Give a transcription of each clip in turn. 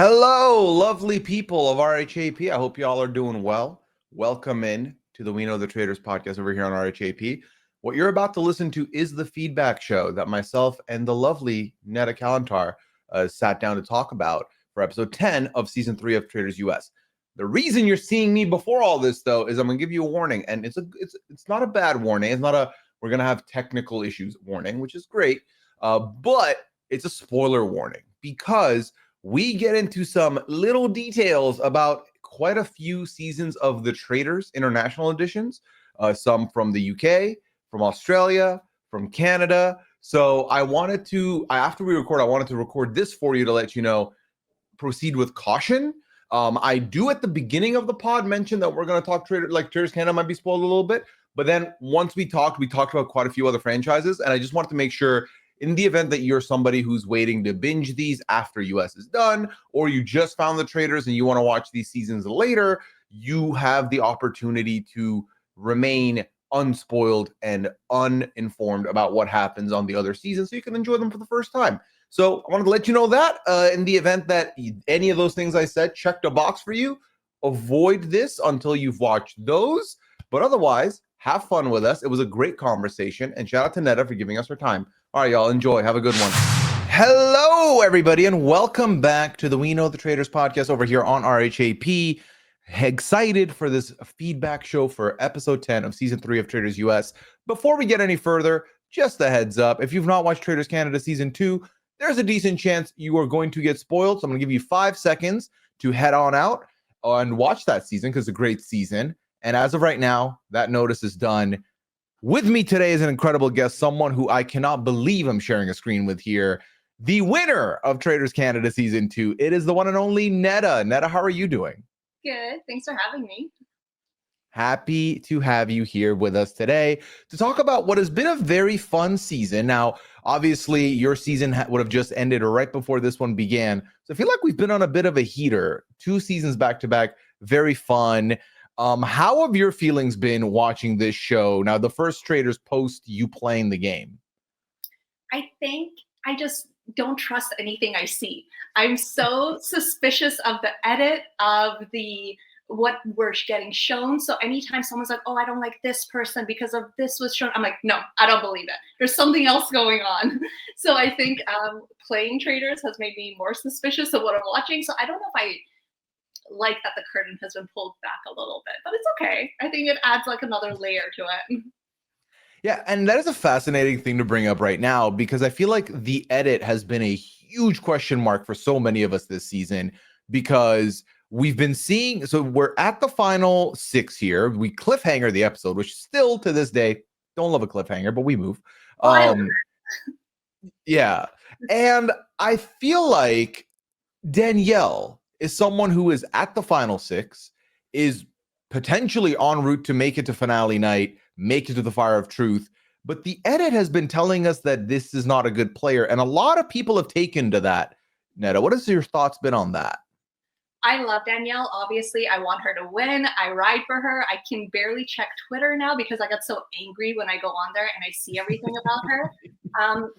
Hello, lovely people of RHAP. I hope you all are doing well. Welcome in to the We Know the Traitors podcast over here on RHAP. What you're about to listen to is the feedback show that myself and the lovely Neda Kalantar sat down to talk about for episode 10 of season 3 of Traitors US. The reason you're seeing me before all this, though, is I'm going to give you a warning, and it's not a bad warning. It's not a we're going to have technical issues warning, which is great, but it's a spoiler warning because we get into some little details about quite a few seasons of the Traitors International editions, some from the UK, from Australia, from Canada. So after we record, I wanted to record this for you to let you know, proceed with caution. I do at the beginning of the pod mention that we're going to talk Traitors Canada might be spoiled a little bit. But then once we talked about quite a few other franchises. And I just wanted to make sure, in the event that you're somebody who's waiting to binge these after US is done, or you just found the Traitors and you want to watch these seasons later, you have the opportunity to remain unspoiled and uninformed about what happens on the other seasons so you can enjoy them for the first time. So I wanted to let you know that in the event that any of those things I said checked a box for you, avoid this until you've watched those. But otherwise, have fun with us. It was a great conversation. And shout out to Neda for giving us her time. All right, y'all, enjoy. Have a good one. Hello, everybody, and welcome back to the We Know the Traitors podcast over here on RHAP. Excited for this feedback show for episode 10 of season 3 of Traitors US. Before we get any further, just a heads up, if you've not watched Traitors Canada season 2, there's a decent chance you are going to get spoiled. So I'm going to give you 5 seconds to head on out and watch that season because it's a great season. And as of right now, that notice is done. With me today is an incredible guest, someone who I cannot believe I'm sharing a screen with here. The winner of Traitors Canada Season 2. It is the one and only Neda. Neda, how are you doing? Good. Thanks for having me. Happy to have you here with us today to talk about what has been a very fun season. Now, obviously, your season would have just ended right before this one began. So I feel like we've been on a bit of a heater. 2 seasons back to back. Very fun. How have your feelings been watching this show? Now, the first Traitors post you playing the game. I think I just don't trust anything I see. I'm so suspicious of the edit, of what we're getting shown. So anytime someone's like, oh, I don't like this person because of this was shown, I'm like, no, I don't believe it. There's something else going on. So I think playing Traitors has made me more suspicious of what I'm watching. So I don't know if I like that the curtain has been pulled back a little bit, but it's okay. I think it adds like another layer to it. Yeah, and that is a fascinating thing to bring up right now because I feel like the edit has been a huge question mark for so many of us this season because we've been seeing, so we're at the final 6 here. We cliffhanger the episode, which still to this day, don't love a cliffhanger, but we move. Yeah, and I feel like Danielle is someone who is at the final 6, is potentially en route to make it to finale night, make it to the Fire of Truth. But the edit has been telling us that this is not a good player. And a lot of people have taken to that. Neda, what has your thoughts been on that? I love Danielle. Obviously, I want her to win. I ride for her. I can barely check Twitter now because I get so angry when I go on there and I see everything about her.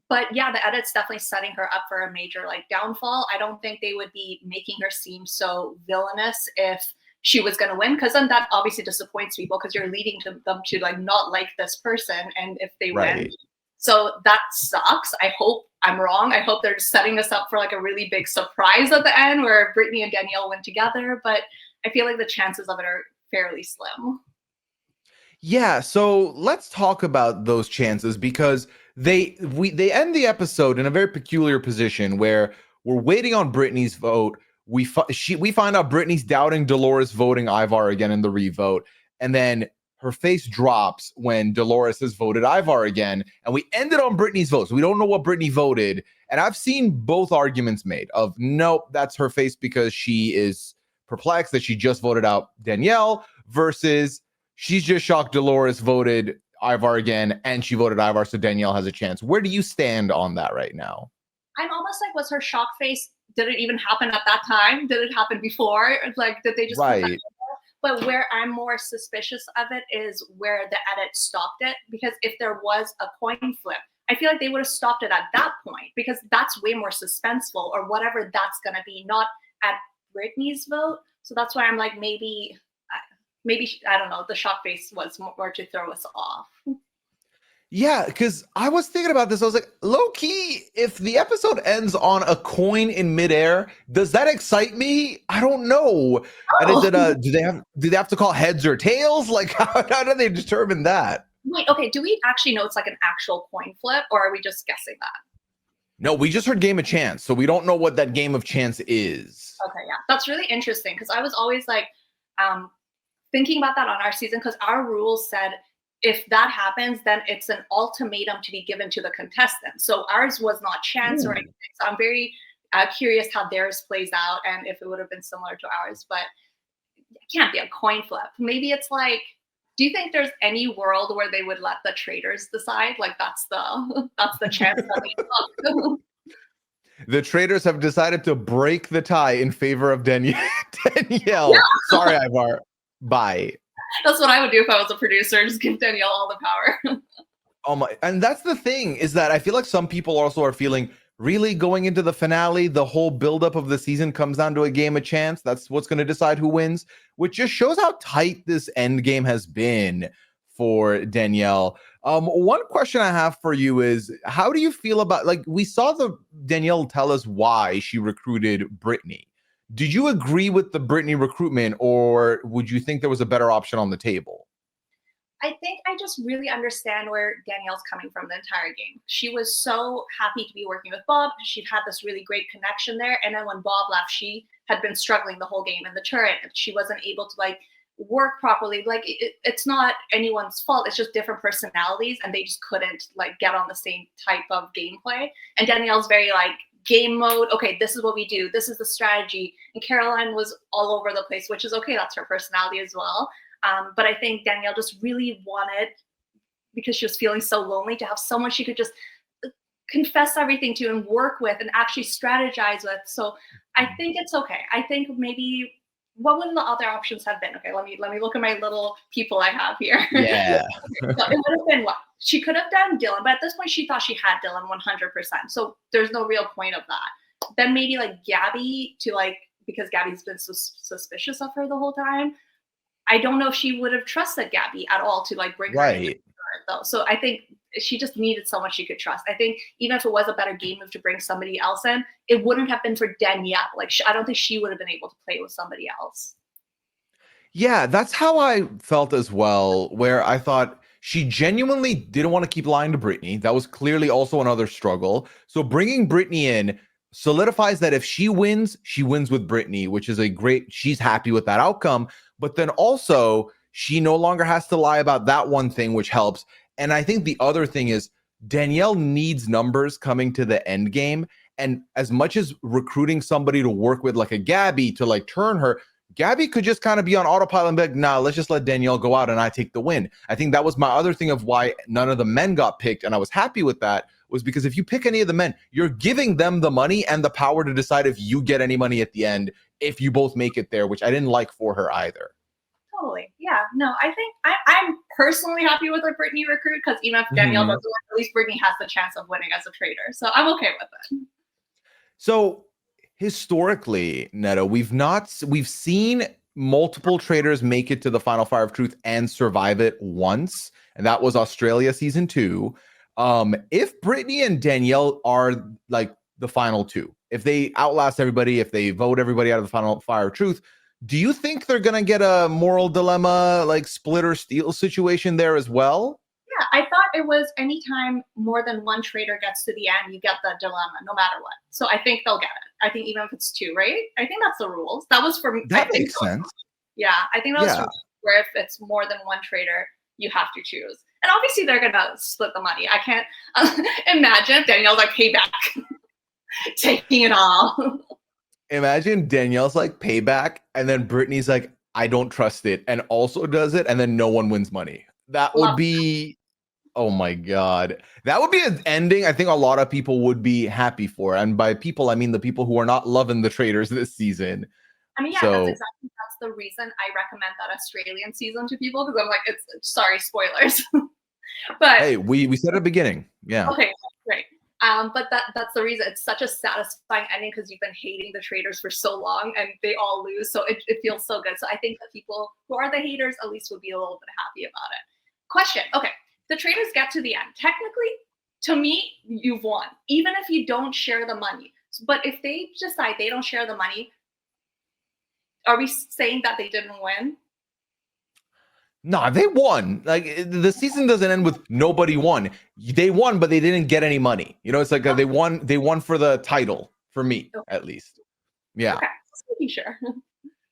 But yeah, the edit's definitely setting her up for a major downfall. I don't think they would be making her seem so villainous if she was going to win, because then that obviously disappoints people because you're leading them to not like this person, and if they win. So that sucks. I hope I'm wrong. I hope they're setting us up for a really big surprise at the end where Brittany and Danielle win together, but I feel like the chances of it are fairly slim. Yeah, so let's talk about those chances because they end the episode in a very peculiar position where we're waiting on Brittany's vote. We find out Brittany's doubting Dolores voting Ivar again in the revote, and then her face drops when Dolores has voted Ivar again, and we ended on Brittany's vote. So we don't know what Brittany voted, and I've seen both arguments made of nope, that's her face because she is perplexed that she just voted out Danielle versus she's just shocked Dolores voted Ivar again, and she voted Ivar, so Danielle has a chance. Where do you stand on that right now? I'm almost like, was her shock face, did it even happen at that time? Did it happen before? Did they just put that in there? But where I'm more suspicious of it is where the edit stopped it, because if there was a coin flip, I feel like they would have stopped it at that point because that's way more suspenseful or whatever that's going to be, not at Britney's vote. So that's why I'm like, maybe, I don't know, the shock face was more to throw us off. Yeah, because I was thinking about this. I was like, low key, if the episode ends on a coin in midair, does that excite me? I don't know. And is it do they have to call heads or tails? Like how do they determine that? Wait, okay, do we actually know it's like an actual coin flip, or are we just guessing that? No, we just heard game of chance, so we don't know what that game of chance is. Okay, yeah, that's really interesting because I was always like thinking about that on our season because our rules said if that happens, then it's an ultimatum to be given to the contestants. So ours was not chance or anything. So I'm very curious how theirs plays out and if it would have been similar to ours, but it can't be a coin flip. Maybe it's like, do you think there's any world where they would let the traitors decide? Like that's the chance that they took. The traitors have decided to break the tie in favor of Danielle. Yeah. Sorry, Ivar. Bye. That's what I would do if I was a producer. Just give Danielle all the power. Oh my! And that's the thing is that I feel like some people also are feeling really going into the finale. The whole buildup of the season comes down to a game of chance. That's what's going to decide who wins, which just shows how tight this end game has been for Danielle. One question I have for you is, how do you feel about, like, we saw Danielle tell us why she recruited Britney. Did you agree with the Britney recruitment, or would you think there was a better option on the table? I think I just really understand where Danielle's coming from the entire game. She was so happy to be working with Bob. She'd had this really great connection there. And then when Bob left, she had been struggling the whole game in the turret. She wasn't able to like work properly. Like it's not anyone's fault. It's just different personalities and they just couldn't like get on the same type of gameplay. And Danielle's very like, game mode, okay, this is what we do, this is the strategy. And Caroline was all over the place, which is okay, that's her personality as well. But I think Danielle just really wanted, because she was feeling so lonely, to have someone she could just confess everything to and work with and actually strategize with. So I think it's okay. I think maybe, what would the other options have been? Okay, let me look at my little people I have here. Yeah. So it would have been what? She could have done Dylan, but at this point she thought she had Dylan 100%. So there's no real point of that. Then maybe like Gabby to like, because Gabby's been so suspicious of her the whole time. I don't know if she would have trusted Gabby at all to like bring her in though. So I think she just needed someone she could trust. I think even if it was a better game move to bring somebody else in, it wouldn't have been for Danielle. Like I don't think she would have been able to play with somebody else. Yeah, that's how I felt as well, where I thought she genuinely didn't want to keep lying to Britney. That was clearly also another struggle. So bringing Britney in solidifies that if she wins with Britney, which is she's happy with that outcome. But then also she no longer has to lie about that one thing, which helps. And I think the other thing is Danielle needs numbers coming to the end game. And as much as recruiting somebody to work with like a Gabby to like turn her, Gabby could just kind of be on autopilot and be like, nah, let's just let Danielle go out and I take the win. I think that was my other thing of why none of the men got picked. And I was happy with that, was because if you pick any of the men, you're giving them the money and the power to decide if you get any money at the end, if you both make it there, which I didn't like for her either. Totally. Yeah. No, I think I'm personally happy with our Britney recruit because even if Danielle doesn't win, at least Britney has the chance of winning as a traitor. So I'm okay with it. So historically, Neda, we've seen multiple traitors make it to the final fire of truth and survive it once, and that was Australia season 2. If Britney and Danielle are like the final two, if they outlast everybody, if they vote everybody out of the final fire of truth, do you think they're gonna get a moral dilemma, like split or steal situation there as well? Yeah, I thought it was anytime more than one traitor gets to the end, you get the dilemma, no matter what. So I think they'll get it. I think even if it's 2, right? I think that's the rules. That was for me. That makes sense. Yeah, I think that was for me, where if it's more than one traitor, you have to choose. And obviously they're gonna split the money. I can't imagine if Danielle's like, payback, taking it all. Imagine Danielle's like payback, and then Brittany's like, I don't trust it, and also does it, and then no one wins money. That would be, oh my God. That would be an ending I think a lot of people would be happy for. And by people, I mean the people who are not loving the traitors this season. I mean, yeah, that's the reason I recommend that Australian season to people, because I'm like, sorry, spoilers. But Hey, we said at the beginning. Yeah. okay, great. But that's the reason it's such a satisfying ending, because you've been hating the traitors for so long and they all lose. So it feels so good. So I think the people who are the haters at least would be a little bit happy about it. Question. Okay. The traitors get to the end. Technically, to me, you've won, even if you don't share the money. But if they decide they don't share the money, are we saying that they didn't win? No, they won. Like the season doesn't end with nobody won. They won, but they didn't get any money. You know, it's like they won. They won for the title, for me Okay. at least. Yeah. Okay. Just making sure.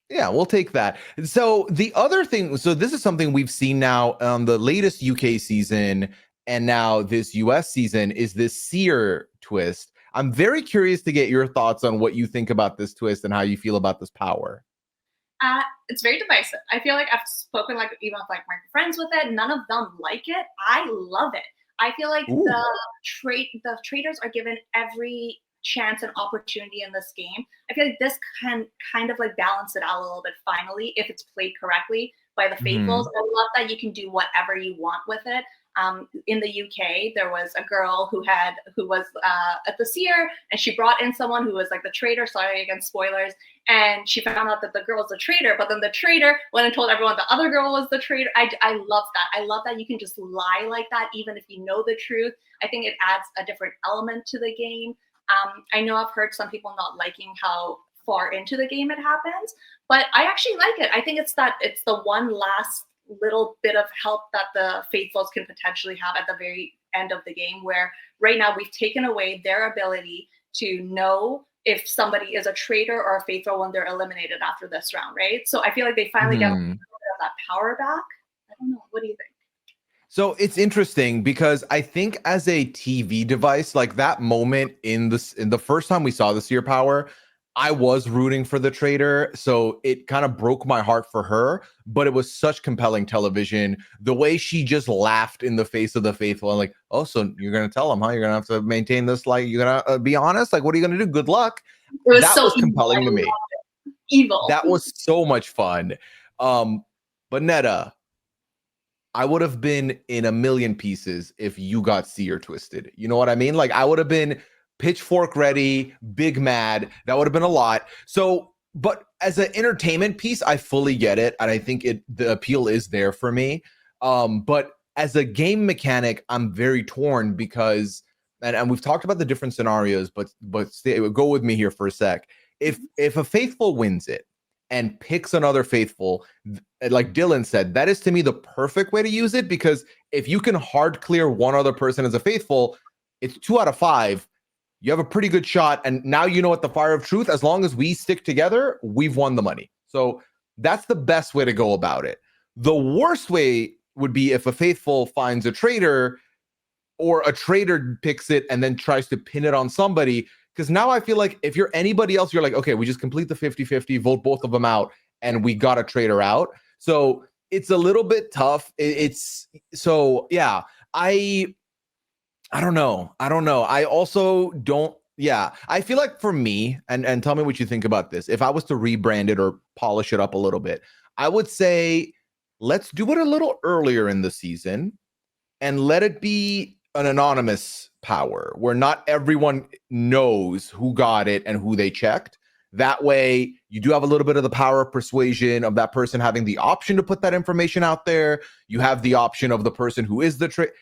Yeah, we'll take that. So the other thing, so this is something we've seen now on the latest UK season and now this US season, is this seer twist. I'm very curious to get your thoughts on what you think about this twist and how you feel about this power. It's very divisive. I feel like I've spoken like even with like my friends with it. None of them like it. I love it. I feel like Ooh. the traitors are given every chance and opportunity in this game. I feel like this can kind of like balance it out a little bit finally if it's played correctly by the faithfuls. I love that you can do whatever you want with it. In the UK, there was a girl who was at the seer, and she brought in someone who was like the traitor. Sorry, again, spoilers. And she found out that the girl was a traitor, but then the traitor went and told everyone the other girl was the traitor. I love that. I love that you can just lie like that, even if you know the truth. I think it adds a different element to the game. I know I've heard some people not liking how far into the game it happens, but I actually like it. I think it's the one last little bit of help that the faithfuls can potentially have at the very end of the game, where right now we've taken away their ability to know if somebody is a traitor or a faithful when they're eliminated after this round, right? So I feel like they finally get a little bit of that power back. I don't know. What do you think? So it's interesting because I think as a TV device, like that moment in the first time we saw the seer power, I was rooting for the traitor. So it kind of broke my heart for her, but it was such compelling television. The way she just laughed in the face of the faithful and like, oh, so you're going to tell them, huh? You're going to have to maintain this. Like, you're going to be honest. Like, what are you going to do? Good luck. It was That so was compelling to me. evil. That was so much fun. But Neda, I would have been in a million pieces if you got seer twisted. You know what I mean? Like I would have been pitchfork ready, big mad. That would have been a lot. So, but as an entertainment piece, I fully get it, and I think the appeal is there for me. But as a game mechanic, I'm very torn because, and we've talked about the different scenarios, but go with me here for a sec. If a faithful wins it and picks another faithful, like Dylan said, that is to me the perfect way to use it, because if you can hard clear one other person as a faithful, it's 2 out of 5. You have a pretty good shot. And now you know what the fire of truth, as long as we stick together, we've won the money. So that's the best way to go about it. The worst way would be if a faithful finds a traitor or a traitor picks it and then tries to pin it on somebody. Because now I feel like if you're anybody else, you're like, okay, we just complete the 50-50, vote both of them out, and we got a traitor out. So it's a little bit tough. It's so, yeah, I don't know. I also don't. Yeah, I feel like for me, and tell me what you think about this. If I was to rebrand it or polish it up a little bit, I would say let's do it a little earlier in the season and let it be an anonymous power where not everyone knows who got it and who they checked. That way, you do have a little bit of the power of persuasion of that person having the option to put that information out there. You have the option of the person who is the traitor.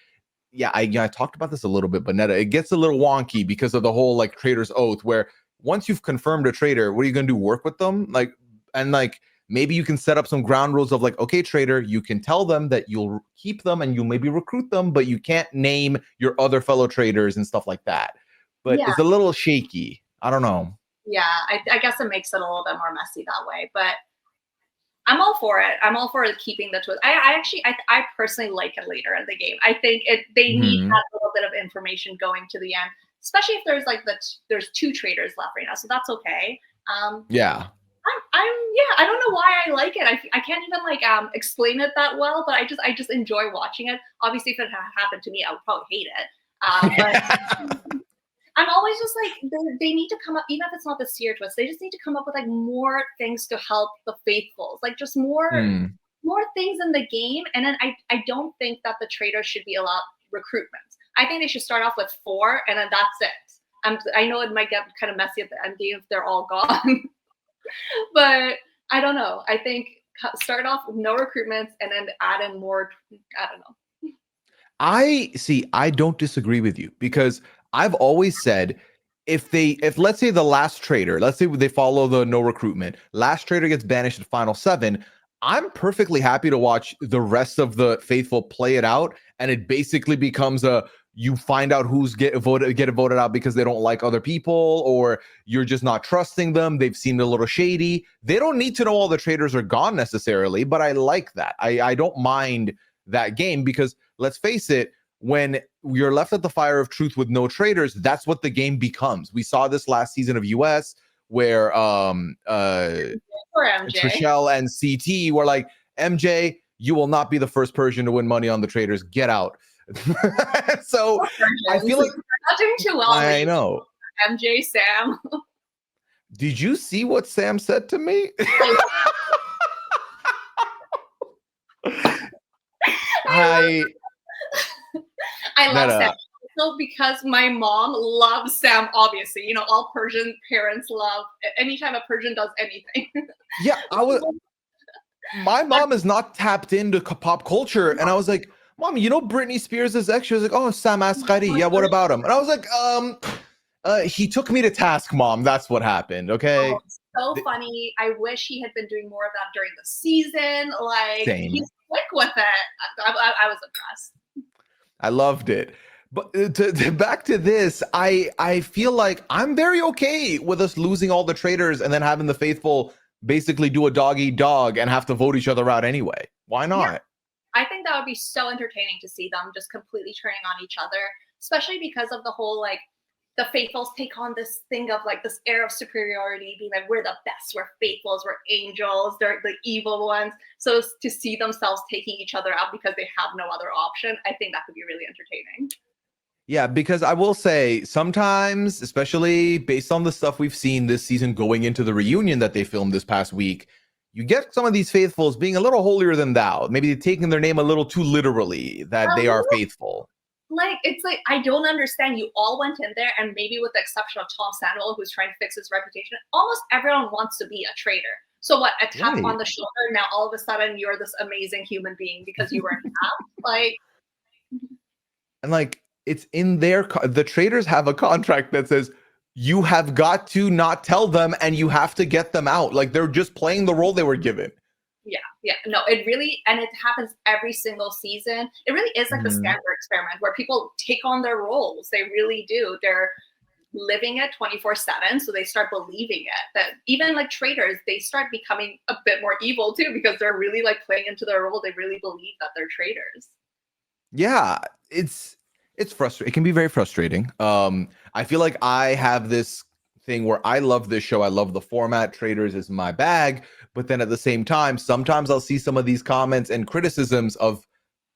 Yeah, I talked about this a little bit, but Neda, it gets a little wonky because of the whole like traitor's oath, where once you've confirmed a traitor, what are you going to do? Work with them? Like maybe you can set up some ground rules of like, okay, traitor, you can tell them that you'll keep them and you'll maybe recruit them, but you can't name your other fellow traitors and stuff like that. But Yeah. it's a little shaky. I don't know. Yeah, I guess it makes it a little bit more messy that way, but I'm all for it. I'm all for keeping the twist. I personally like it later in the game. I think they need that little bit of information going to the end, especially if there's like there's 2 traitors left right now, so that's okay. Yeah. I don't know why I like it. I can't even like explain it that well, but I just enjoy watching it. Obviously, if it happened to me, I would probably hate it. But I'm always just like they need to come up, even if it's not the seer twist. They just need to come up with like more things to help the faithfuls, like just more more things in the game. And then I don't think that the traitors should be allowed recruitment. I think they should start off with 4 and then that's it. I know it might get kind of messy at the end game if they're all gone, but I don't know. I think start off with no recruitments and then add in more. I don't know. I don't disagree with you, because I've always said, if let's say the last traitor, let's say they follow the no recruitment, last traitor gets banished at final 7, I'm perfectly happy to watch the rest of the faithful play it out, and it basically becomes you find out who's get voted out because they don't like other people, or you're just not trusting them. They've seemed a little shady. They don't need to know all the traitors are gone necessarily, but I like that. I don't mind that game, because let's face it, when you're left at the fire of truth with no traitors, that's what the game becomes. We saw this last season of US, where Trishelle and CT were like, MJ, you will not be the first Persian to win money on the traitors. Get out. So I feel like not doing too well. I know. MJ, Sam. Did you see what Sam said to me? I love Sam. So because my mom loves Sam, obviously, you know, all Persian parents love anytime a Persian does anything. Yeah, my mom is not tapped into pop culture, and I was like, Mom, you know Britney Spears' ex? She was like, oh, Sam Asghari. Yeah, what about him? And I was like, he took me to task, Mom. That's what happened. Okay. Oh, so funny. I wish he had been doing more of that during the season. Like, same. He's quick with it. I was impressed. I loved it. But back to this, I feel like I'm very okay with us losing all the traitors and then having the faithful basically do a dog eat dog and have to vote each other out anyway. Why not? Yeah. I think that would be so entertaining to see them just completely turning on each other, especially because of the whole, like, the faithfuls take on this thing of like this air of superiority, being like, we're the best, we're faithfuls, we're angels, they're the evil ones. So to see themselves taking each other out because they have no other option, I think that could be really entertaining. Yeah, because I will say sometimes, especially based on the stuff we've seen this season going into the reunion that they filmed this past week, you get some of these faithfuls being a little holier than thou, maybe taking their name a little too literally, that they are faithful. Like, it's like, I don't understand. You all went in there, and maybe with the exception of Tom Sandoval, who's trying to fix his reputation, almost everyone wants to be a traitor. So what, a tap on the shoulder, now all of a sudden you're this amazing human being because you were in tap? Like, and like, it's in the traitors have a contract that says you have got to not tell them and you have to get them out. Like, they're just playing the role they were given. Yeah, no, it really, and it happens every single season. It really is like the Stanford experiment where people take on their roles. They really do. They're living it 24/7, so they start believing it. That even like traitors, they start becoming a bit more evil too, because they're really like playing into their role. They really believe that they're traitors. Yeah, it's frustrating. It can be very frustrating. I feel like I have this thing where I love this show. I love the format. Traitors is my bag. But then at the same time, sometimes I'll see some of these comments and criticisms of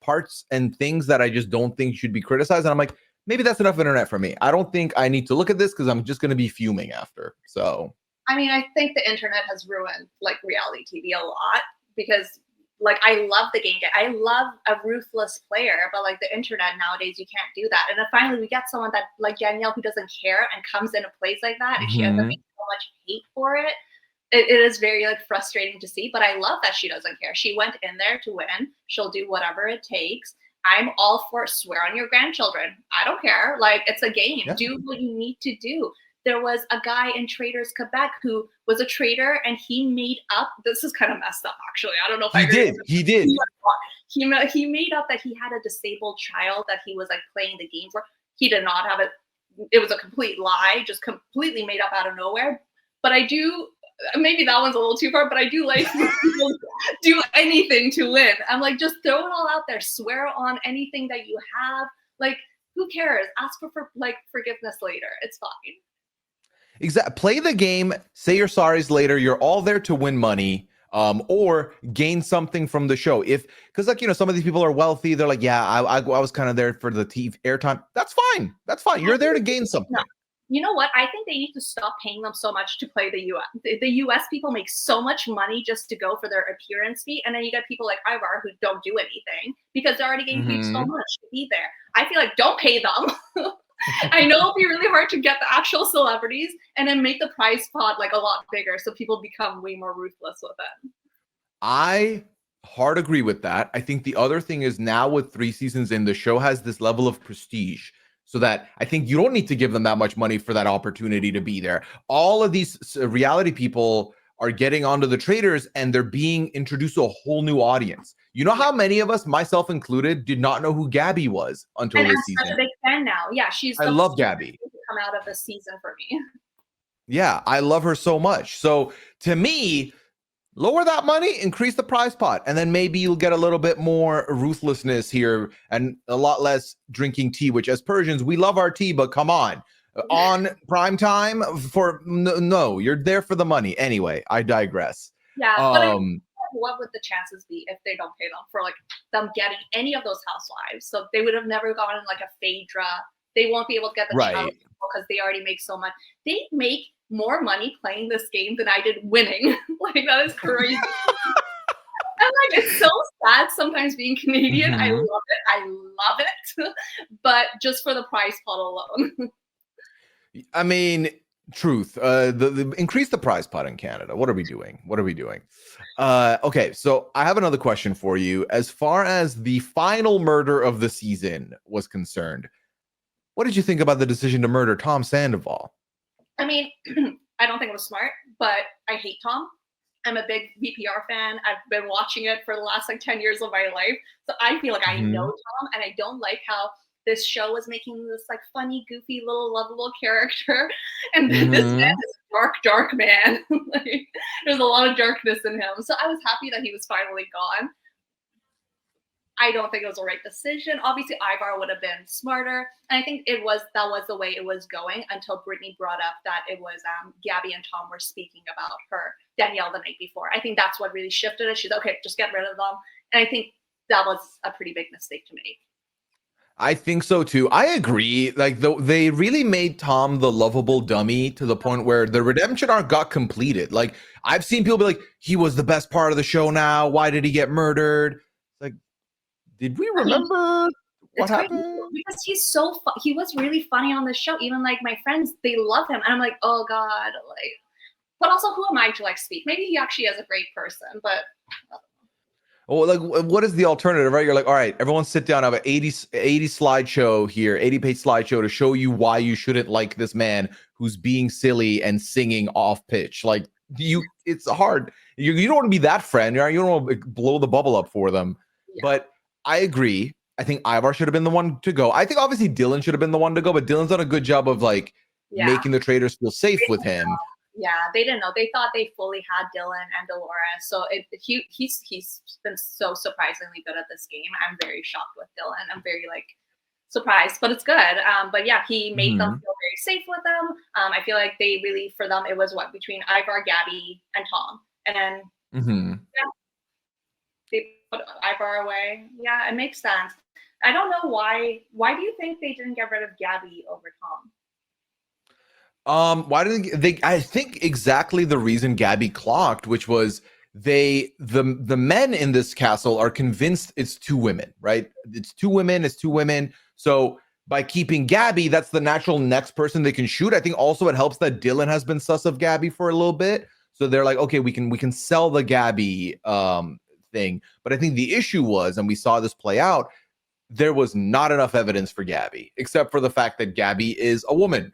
parts and things that I just don't think should be criticized. And I'm like, maybe that's enough internet for me. I don't think I need to look at this because I'm just going to be fuming after. So, I mean, I think the internet has ruined like reality TV a lot, because like, I love the game. I love a ruthless player, but like the internet nowadays, you can't do that. And then finally we get someone that like Danielle, who doesn't care and comes into plays like that. And she ends up getting so much hate for it. It is very like frustrating to see, but I love that she doesn't care. She went in there to win. She'll do whatever it takes. I'm all for swear on your grandchildren. I don't care. Like, it's a game. Yeah. Do what you need to do. There was a guy in Traitors Quebec who was a traitor, and he made up. This is kind of messed up, actually. I don't know if he did. He made up that he had a disabled child that he was like playing the game for. He did not have it. It was a complete lie, just completely made up out of nowhere. But I do. Maybe that one's a little too far, but I do like people do anything to win. I'm like, just throw it all out there. Swear on anything that you have. Like, who cares? Ask for like forgiveness later. It's fine. Exactly. Play the game. Say your sorries later. You're all there to win money, or gain something from the show. Because like, you know, some of these people are wealthy. They're like, yeah, I was kind of there for the TV airtime. That's fine. That's fine. You're there to gain something. No. You know what? I think they need to stop paying them so much to play the US. The US people make so much money just to go for their appearance fee, and then you get people like Ivar who don't do anything because they're already getting paid so much to be there. I feel like don't pay them. I know it'll be really hard to get the actual celebrities and then make the prize pot like a lot bigger so people become way more ruthless with it. I hard agree with that. I think the other thing is now with 3 seasons in, the show has this level of prestige so that I think you don't need to give them that much money for that opportunity to be there. All of these reality people are getting onto the Traitors and they're being introduced to a whole new audience. You know how many of us, myself included, did not know who Gabby was until And this I'm season? such a big fan now. Yeah, she's I the love first Gabby. to come out of this season for me. Yeah, I love her so much. So to me, lower that money, increase the prize pot, and then maybe you'll get a little bit more ruthlessness here and a lot less drinking tea, which as Persians, we love our tea, but come on prime time for no, you're there for the money. Anyway, I digress. Yeah, but I mean, what would the chances be if they don't pay them for like them getting any of those housewives? So they would have never gotten like a Phaedra. They won't be able to get the child because they already make so much. They make more money playing this game than I did winning. Like that is crazy. And like it's so sad sometimes being Canadian. I love it. I love it. But just for the prize pot alone. I mean, truth. The increase the prize pot in Canada. What are we doing? What are we doing? Okay, so I have another question for you. As far as the final murder of the season was concerned, what did you think about the decision to murder Tom Sandoval? I mean, I don't think it was smart, but I hate Tom. I'm a big VPR fan. I've been watching it for the last like 10 years of my life. So I feel like I know Tom, and I don't like how this show was making this like funny, goofy, little lovable character. And then this man is a dark man. Like, there's a lot of darkness in him. So I was happy that he was finally gone. I don't think it was the right decision. Obviously, Ivar would have been smarter. And I think that was the way it was going until Brittany brought up that it was Gabby and Tom were speaking about her, Danielle, the night before. I think that's what really shifted it. She's okay, just get rid of them. And I think that was a pretty big mistake to make. I think so too. I agree. Like they really made Tom the lovable dummy to the point where the redemption arc got completed. Like I've seen people be like, he was the best part of the show now. Why did he get murdered? Like, did we remember what happened? Because he's he was really funny on the show. Even like my friends, they love him. And I'm like, oh God, like, but also who am I to like speak? Maybe he actually is a great person, but well, like, what is the alternative, right? You're like, all right, everyone sit down. I have an 80 slideshow here, 80-page slideshow to show you why you shouldn't like this man who's being silly and singing off pitch. Like it's hard. You don't want to be that friend. You don't want to blow the bubble up for them. Yeah. But I agree. I think Ivar should have been the one to go. I think obviously Dylan should have been the one to go, but Dylan's done a good job of like making the Traitors feel safe with him. Yeah, they didn't know. They thought they fully had Dylan and Dolores. So he's been so surprisingly good at this game. I'm very shocked with Dylan. I'm very like surprised, but it's good. But yeah, he made them feel very safe with them. I feel like they really, for them, it was between Ivar, Gabby, and Tom. And then they put Ivar away. Yeah, it makes sense. I don't know why. Why do you think they didn't get rid of Gabby over Tom? Why did they? I think exactly the reason Gabby clocked, which was the men in this castle are convinced it's 2 women, right? It's 2 women. So by keeping Gabby, that's the natural next person they can shoot. I think also it helps that Dylan has been sus of Gabby for a little bit. So they're like, okay, we can sell the Gabby thing. But I think the issue was, and we saw this play out, there was not enough evidence for Gabby, except for the fact that Gabby is a woman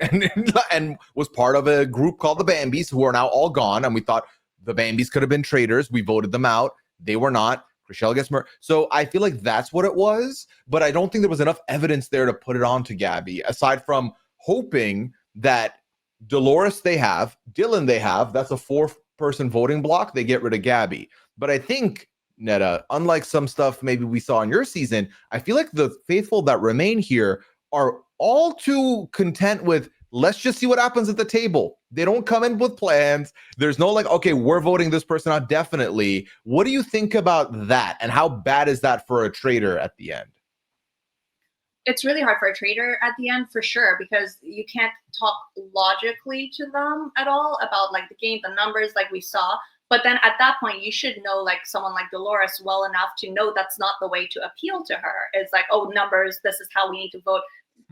and was part of a group called the Bambis, who are now all gone. And we thought the Bambis could have been traitors. We voted them out. They were not. Chriselle gets murdered. So I feel like that's what it was. But I don't think there was enough evidence there to put it on to Gabby, aside from hoping that Dolores they have, Dylan they have. That's a 4-person voting block. They get rid of Gabby. But I think, Neda, unlike some stuff maybe we saw in your season, I feel like the faithful that remain here are all too content with, let's just see what happens at the table. They don't come in with plans. There's no like, okay, we're voting this person out definitely. What do you think about that? And how bad is that for a traitor at the end? it's really hard for a traitor at the end, for sure, because you can't talk logically to them at all about like the game, the numbers, like we saw. But then at that point, you should know like someone like Dolores well enough to know that's not the way to appeal to her. It's like, oh, numbers, this is how we need to vote.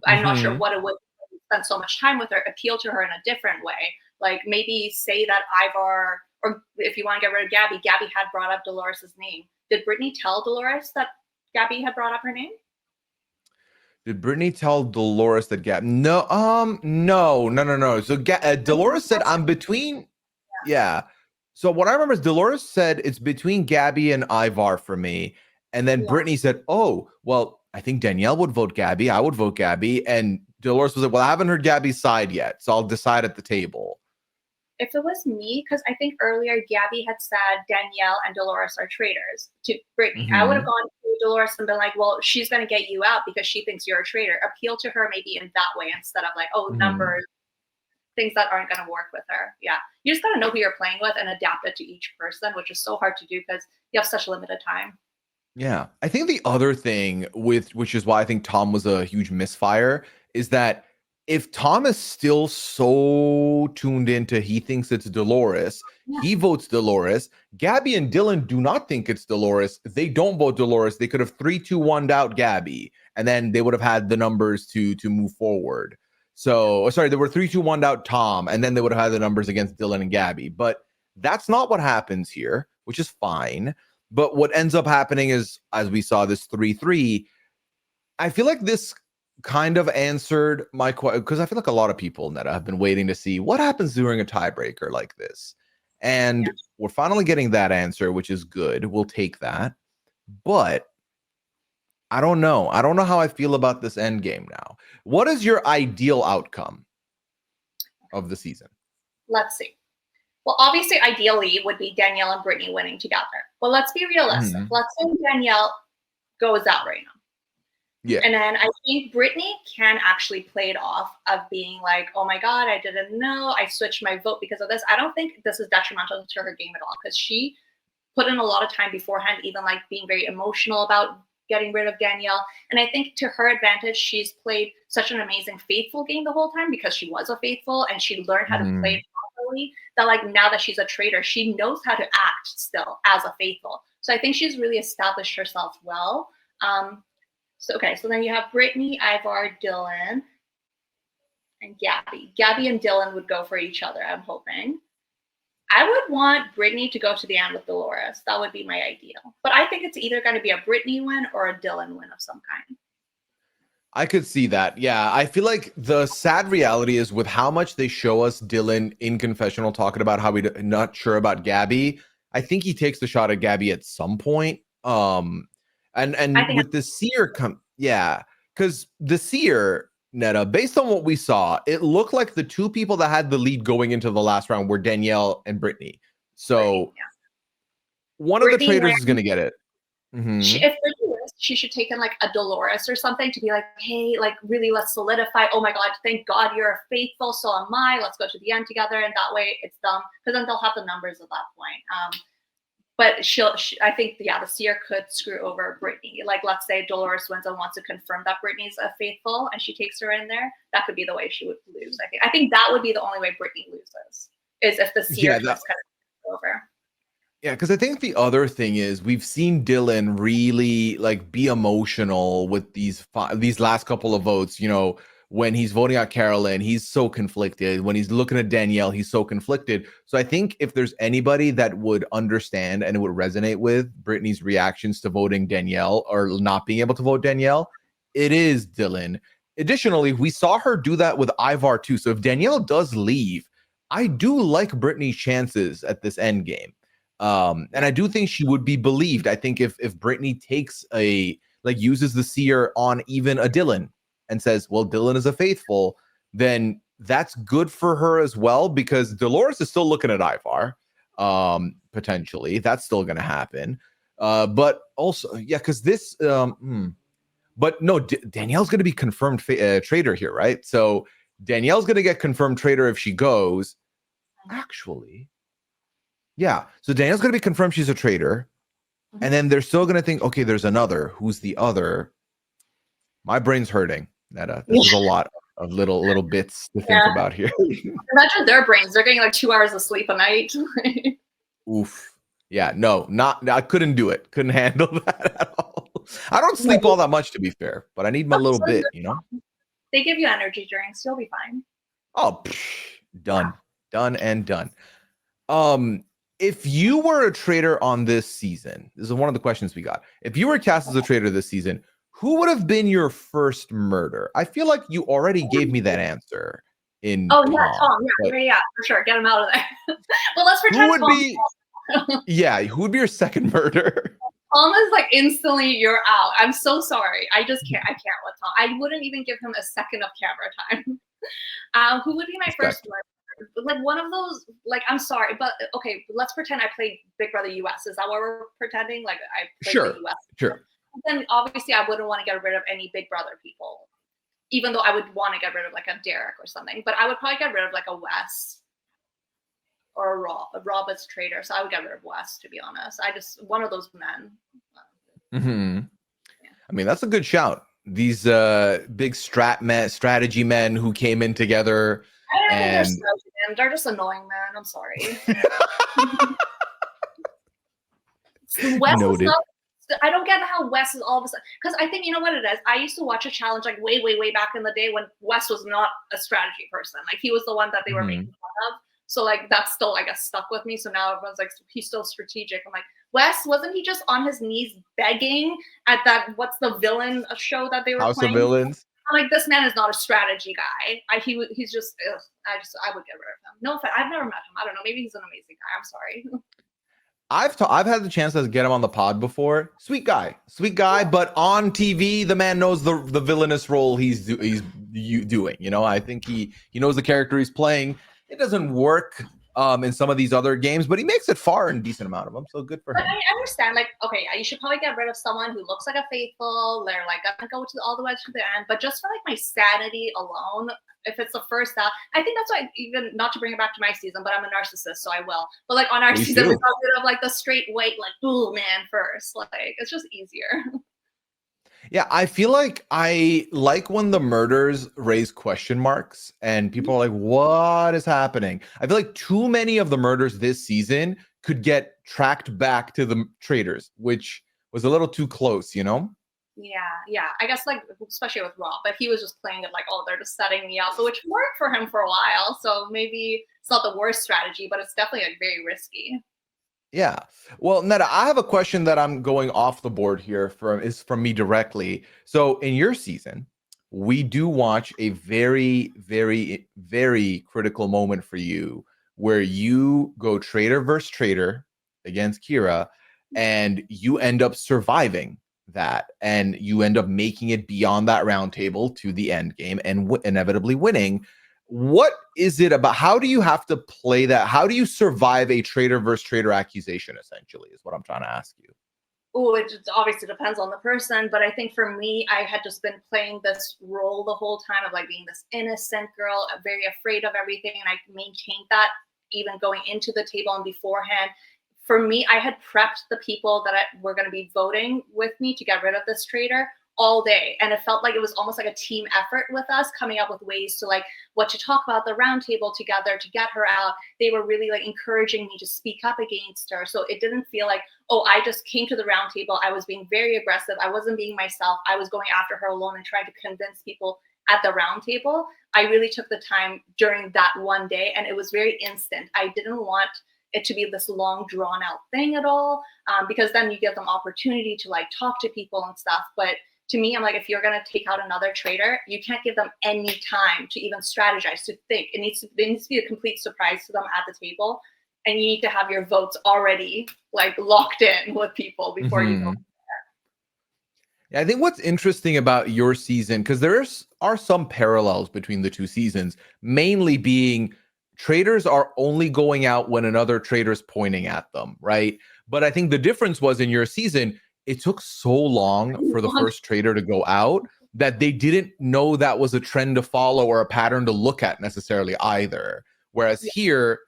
I'm not sure what it would spend so much time with her. Appeal to her in a different way. Like maybe say that Ivar, or if you want to get rid of Gabby, Gabby had brought up Dolores's name. Did Brittany tell Dolores that Gabby had brought up her name? Did Brittany tell Dolores that Gab? No, no. So Dolores said, "I'm between." Yeah. So what I remember is Dolores said it's between Gabby and Ivar for me, and then Brittany said, "Oh, well, I think Danielle would vote Gabby. I would vote Gabby." And Dolores was like, "Well, I haven't heard Gabby's side yet, so I'll decide at the table." If it was me, because I think earlier Gabby had said Danielle and Dolores are traitors to Brittany, I would have gone to Dolores and been like, well, she's going to get you out because she thinks you're a traitor. Appeal to her maybe in that way instead of like, oh, numbers, things that aren't going to work with her. Yeah. You just got to know who you're playing with and adapt it to each person, which is so hard to do because you have such limited time. Yeah. I think the other thing which is why I think Tom was a huge misfire, is that if Tom is still so tuned into he thinks it's Dolores, he votes Dolores. Gabby and Dylan do not think it's Dolores. They don't vote Dolores. They could have 3-2-1'd out Gabby, and then they would have had the numbers to move forward. So, sorry, they were 3-2-1'd out Tom, and then they would have had the numbers against Dylan and Gabby. But that's not what happens here, which is fine. But what ends up happening is, as we saw this 3-3, I feel like this kind of answered my question, because I feel like a lot of people, Neda, have been waiting to see what happens during a tiebreaker like this. And we're finally getting that answer, which is good. We'll take that. But I don't know. I don't know how I feel about this end game now. What is your ideal outcome of the season? Let's see. Well, obviously, ideally would be Danielle and Brittany winning together. But let's be realistic. Let's say Danielle goes out right now. Yeah. And then I think Brittany can actually play it off of being like, oh my God, I didn't know. I switched my vote because of this. I don't think this is detrimental to her game at all, because she put in a lot of time beforehand, even like being very emotional about getting rid of Danielle. And I think to her advantage, she's played such an amazing faithful game the whole time because she was a faithful and she learned how to play it properly, that like now that she's a traitor, she knows how to act still as a faithful. So I think she's really established herself well. So then you have Brittany, Ivar, Dylan, and Gabby. Gabby and Dylan would go for each other, I'm hoping. I would want Brittany to go to the end with Dolores. That would be my ideal. But I think it's either going to be a Brittany win or a Dylan win of some kind. I could see that. Yeah. I feel like the sad reality is, with how much they show us Dylan in confessional talking about how we're not sure about Gabby, I think he takes the shot at Gabby at some point. And with the seer because the seer, Neda, based on what we saw, it looked like the two people that had the lead going into the last round were Danielle and Brittany. So one of the traitors is going to get it. If Brittany wins, she should take in like a Dolores or something to be like, hey, like really, let's solidify. Oh my God, thank God you're faithful. So am I. Let's go to the end together. And that way it's done, because then they'll have the numbers at that point. But I think, the seer could screw over Brittany. Like, let's say Dolores wins and wants to confirm that Brittany's a faithful and she takes her in there. That could be the way she would lose. I think that would be the only way Brittany loses, is if the seer gets kind of over. Yeah, because I think the other thing is, we've seen Dylan really like be emotional with these last couple of votes. You know, when he's voting out Carolyn, he's so conflicted. When he's looking at Danielle, he's so conflicted. So I think if there's anybody that would understand and it would resonate with Brittany's reactions to voting Danielle or not being able to vote Danielle, it is Dylan. Additionally, we saw her do that with Ivar too. So if Danielle does leave, I do like Brittany's chances at this end game. And I do think she would be believed. I think if Brittany takes uses the seer on even a Dylan and says, well, Dylan is a faithful, then that's good for her as well, because Dolores is still looking at Ivar. Potentially that's still going to happen. But also, because this, but no, Danielle's going to be confirmed traitor here, right? So Danielle's going to get confirmed traitor if she goes. Actually, yeah. So Danielle's going to be confirmed she's a traitor. And then they're still going to think, okay, there's another. Who's the other? My brain's hurting, Neda. This is a lot of little bits to think about here. Imagine their brains. They're getting like 2 hours of sleep a night. Oof. Yeah, no, I couldn't do it. Couldn't handle that at all. I don't sleep all that much, to be fair, but I need my little bit, you know? They give you energy drinks. You'll be fine. Oh, done. Done and done. If you were a traitor on this season, this is one of the questions we got. If you were cast as a traitor this season, who would have been your first murder? I feel like you already gave me that answer in Tom. Yeah, for sure. Get him out of there. Well, let's pretend who would be your second murder? Tom is like instantly you're out. I'm so sorry. I just can't. I can't with Tom. I wouldn't even give him a second of camera time. Who would be my first murder? Like one of those. Like I'm sorry, but okay. Let's pretend I played Big Brother US. Is that what we're pretending? Like I played the US. Sure. Then obviously I wouldn't want to get rid of any Big Brother people, even though I would want to get rid of like a Derek or something. But I would probably get rid of like a Wes or a Rob. Rob is a traitor, so I would get rid of Wes, to be honest. I just one of those men. I mean, that's a good shout. These big strategy men who came in together. I don't think they're just annoying men. I'm sorry. Wes Noted. I don't get how Wes is all of a sudden, because I think you know what it is. I used to watch a challenge like way back in the day when Wes was not a strategy person. Like he was the one that they were making fun of. So like that's still, I guess, stuck with me. So now everyone's like, he's still strategic. I'm like, Wes, wasn't he just on his knees begging at that, what's the villain show that they were House playing? of Villains. I'm like, this man is not a strategy guy. He's just, I would get rid of him. No offense, I've never met him. I don't know. Maybe he's an amazing guy. I'm sorry. I've had the chance to get him on the pod before. Sweet guy, but on TV, the man knows the villainous role he's doing. You know, I think he knows the character he's playing. It doesn't work in some of these other games, but he makes it far in a decent amount of them. So good for him. I understand. Like, okay, yeah, you should probably get rid of someone who looks like a faithful. They're like gonna go all the way to the end. But just for like my sanity alone, if it's the first out, I think that's why, even not to bring it back to my season, but I'm a narcissist, so I will. But like on our season, we got rid of like the straight white, like bull man first. Like it's just easier. Yeah, I feel like I like when the murders raise question marks and people are like, what is happening? I feel like too many of the murders this season could get tracked back to the traitors, which was a little too close, you know? Yeah. I guess like, especially with Rob, but he was just playing it like, oh, they're just setting me up, which worked for him for a while. So maybe it's not the worst strategy, but it's definitely like very risky. Yeah. Well, Neda, I have a question that I'm going off the board here from me directly. So in your season, we do watch a very, very, very critical moment for you where you go traitor versus traitor against Kira and you end up surviving that and you end up making it beyond that round table to the end game and inevitably winning. What is it about? How do you have to play that? How do you survive a traitor versus traitor accusation, essentially, is what I'm trying to ask you. Oh, it just obviously depends on the person. But I think for me, I had just been playing this role the whole time of like being this innocent girl, very afraid of everything. And I maintained that even going into the table and beforehand. For me, I had prepped the people that were going to be voting with me to get rid of this traitor all day, and it felt like it was almost like a team effort with us coming up with ways to like what to talk about the round table together to get her out. They were really like encouraging me to speak up against her, so it didn't feel like, oh, I just came to the round table, I was being very aggressive, I wasn't being myself, I was going after her alone and trying to convince people at the round table. I really took the time during that one day, and it was very instant. I didn't want it to be this long drawn out thing at all, because then you give them opportunity to like talk to people and stuff. But to me, I'm like, if you're going to take out another traitor, you can't give them any time to even strategize, to think. It needs to be a complete surprise to them at the table. And you need to have your votes already like locked in with people before you go there. Yeah, I think what's interesting about your season, because there are some parallels between the two seasons, mainly being traitors are only going out when another traitor's pointing at them, right? But I think the difference was in your season, it took so long for the first traitor to go out that they didn't know that was a trend to follow or a pattern to look at necessarily either. Whereas here,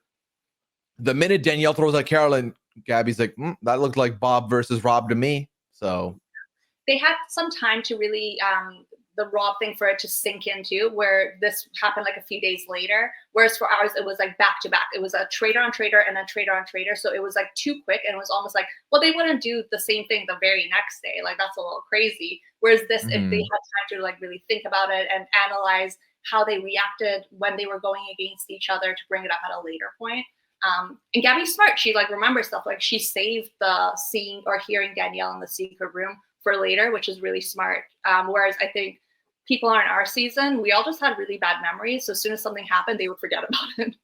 the minute Danielle throws at Carolyn, Gabby's like, that looked like Bob versus Rob to me. So they had some time to really the RHAP thing for it to sink into, where this happened like a few days later. Whereas for ours, it was like back to back. It was a traitor on traitor and then traitor on traitor. So it was like too quick, and it was almost like, well, they wouldn't do the same thing the very next day. Like that's a little crazy. Whereas this, if they had time to like really think about it and analyze how they reacted when they were going against each other to bring it up at a later point. And Gabby's smart. She like remembers stuff. Like she saved the seeing or hearing Danielle in the secret room for later, which is really smart. Whereas I think people on our season, we all just had really bad memories. So as soon as something happened, they would forget about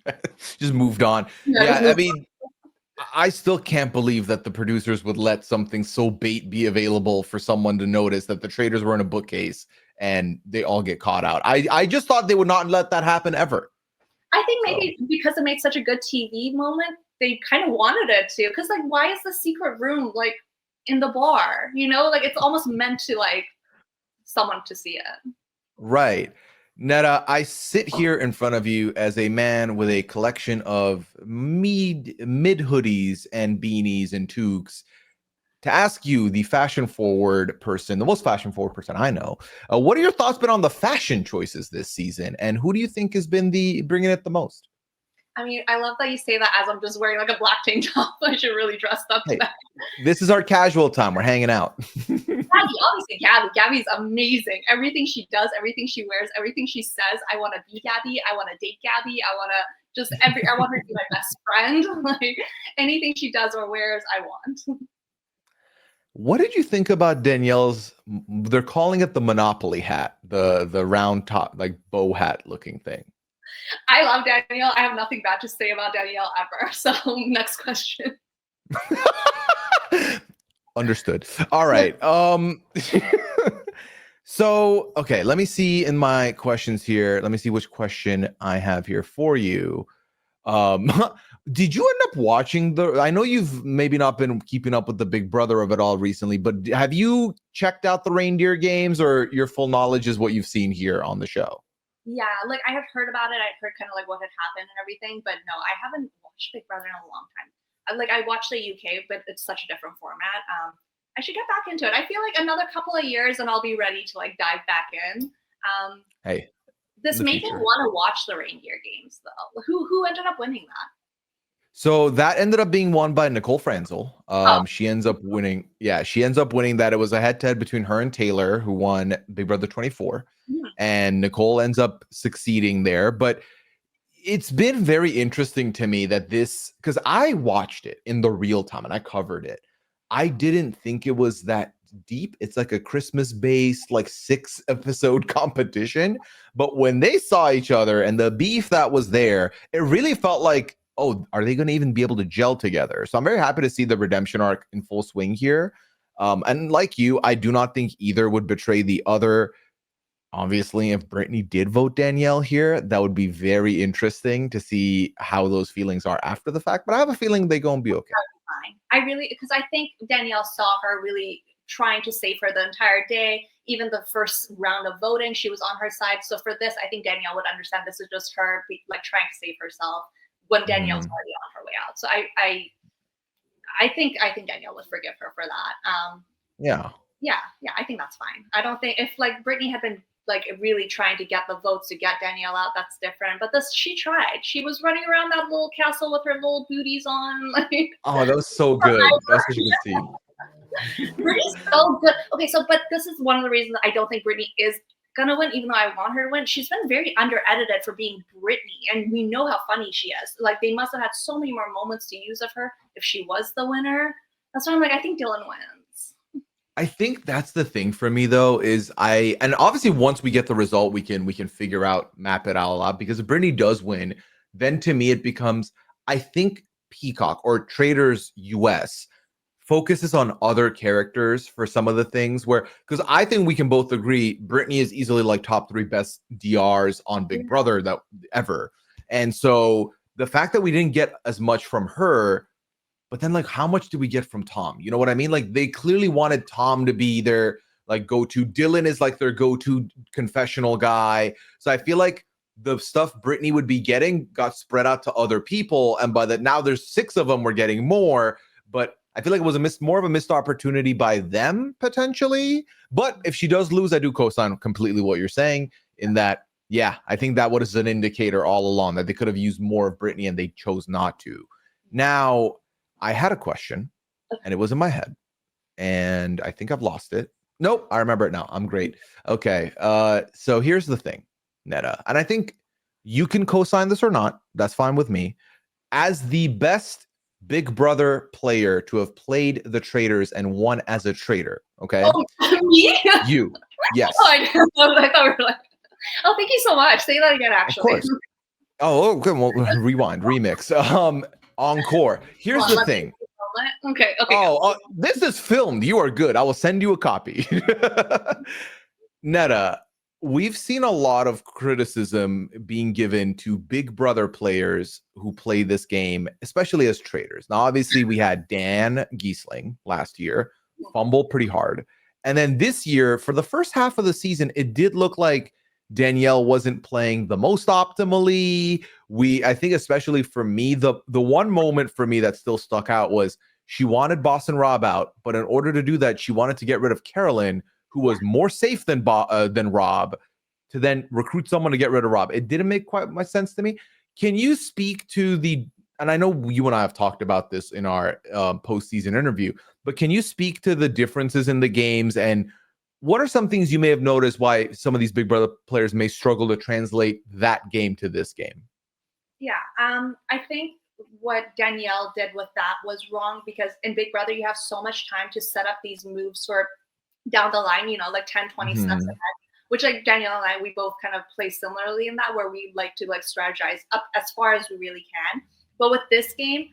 it. Just moved on. Yeah, I mean, I still can't believe that the producers would let something so bait be available for someone to notice that the traitors were in a bookcase and they all get caught out. I just thought they would not let that happen ever. I think maybe because it made such a good TV moment, they kind of wanted it to. Because like, why is the secret room like in the bar? You know, like it's almost meant to like someone to see it. Right. Neda, I sit here in front of you as a man with a collection of mid hoodies and beanies and toques to ask you, the fashion forward person, the most fashion forward person I know, what are your thoughts been on the fashion choices this season, and who do you think has been the bringing it the most? I mean, I love that you say that as I'm just wearing like a black tank top. I should really dress up today. This is our casual time. We're hanging out. Obviously, Gabby's amazing. Everything she does, everything she wears, everything she says. I want to be Gabby. I want to date Gabby. I want to just I want her to be my best friend. Like anything she does or wears, I want. What did you think about Danielle's, they're calling it the Monopoly hat, the round top, like bow hat looking thing? I love Danielle. I have nothing bad to say about Danielle ever. So next question. Understood. All right. So, okay, let me see in my questions here. Let me see which question I have here for you. Did you end up watching I know you've maybe not been keeping up with the Big Brother of it all recently, but have you checked out the reindeer games, or your full knowledge is what you've seen here on the show? Yeah, like I have heard about it. I've heard kind of like what had happened and everything, but no, I haven't watched Big Brother in a long time. I watched the UK, but it's such a different format. I should get back into it. I feel like another couple of years and I'll be ready to like dive back in. Hey, this made me want to watch the reindeer games though. Who ended up winning that? So that ended up being won by Nicole Franzel. She ends up winning. Yeah, she ends up winning that. It was a head-to-head between her and Taylor, who won Big Brother 24. And Nicole ends up succeeding there. But it's been very interesting to me that because I watched it in the real time and I covered it. I didn't think it was that deep. It's like a Christmas-based, like 6-episode competition. But when they saw each other and the beef that was there, it really felt like, oh, are they going to even be able to gel together? So I'm very happy to see the redemption arc in full swing here. And like you, I do not think either would betray the other. Obviously, if Brittany did vote Danielle here, that would be very interesting to see how those feelings are after the fact. But I have a feeling they're going to be okay. Fine. Because I think Danielle saw her really trying to save her the entire day. Even the first round of voting, she was on her side. So for this, I think Danielle would understand this is just her like trying to save herself when Danielle's already on her way out. So I think Danielle would forgive her for that. Yeah, I think that's fine. I don't think if like Brittany had been like really trying to get the votes to get Danielle out, that's different. But she tried. She was running around that little castle with her little booties on. Like, oh, that was so good. That's what you can see. Brittany's so good. Okay, but this is one of the reasons I don't think Brittany is gonna win, even though I want her to win. She's been very under-edited for being Brittany, and we know how funny she is. Like they must have had so many more moments to use of her if she was the winner. That's why I'm like, I think Dylan wins. I think that's the thing for me though, and obviously once we get the result, we can figure out, map it out a lot, because if Brittany does win, then to me it becomes, I think Peacock or Traitors US focuses on other characters for some of the things because I think we can both agree Brittany is easily like top 3 best DRs on Big Brother that ever. And so the fact that we didn't get as much from her, but then like how much do we get from Tom? You know what I mean? Like they clearly wanted Tom to be their like go-to. Dylan is like their go-to confessional guy. So I feel like the stuff Brittany would be getting got spread out to other people. And by that now there's 6 of them, we're getting more. But I feel like it was more of a missed opportunity by them potentially. But if she does lose, I do co-sign completely what you're saying in that, yeah, I think that was an indicator all along that they could have used more of Brittany and they chose not to. Now, I had a question and it was in my head and I think I've lost it. Nope, I remember it now. I'm great. Okay, so here's the thing, Neda, and I think you can co-sign this or not. That's fine with me. As the best Big Brother player to have played the Traitors and won as a traitor, okay? Oh, me? You, yes. Oh, I thought we were like, oh, thank you so much. Say that again, actually. Of course. Oh, okay. Well, rewind, remix. Encore. Here's the thing. Okay. Oh, this is filmed. You are good. I will send you a copy. Neda, we've seen a lot of criticism being given to Big Brother players who play this game, especially as traitors. Now, obviously, we had Dan Giesling last year, fumble pretty hard. And then this year, for the first half of the season, it did look like Danielle wasn't playing the most optimally. I think especially for me, the one moment for me that still stuck out was she wanted Boss and Rob out, but in order to do that, she wanted to get rid of Carolyn, who was more safe than Rob, to then recruit someone to get rid of Rob. It didn't make quite much sense to me. Can you speak to and I know you and I have talked about this in our postseason interview, but can you speak to the differences in the games and what are some things you may have noticed why some of these Big Brother players may struggle to translate that game to this game? Yeah, I think what Danielle did with that was wrong because in Big Brother, you have so much time to set up these moves for down the line, like 10, 20 steps ahead, which like Danielle and I, we both kind of play similarly in that where we like to strategize up as far as we really can. But with this game,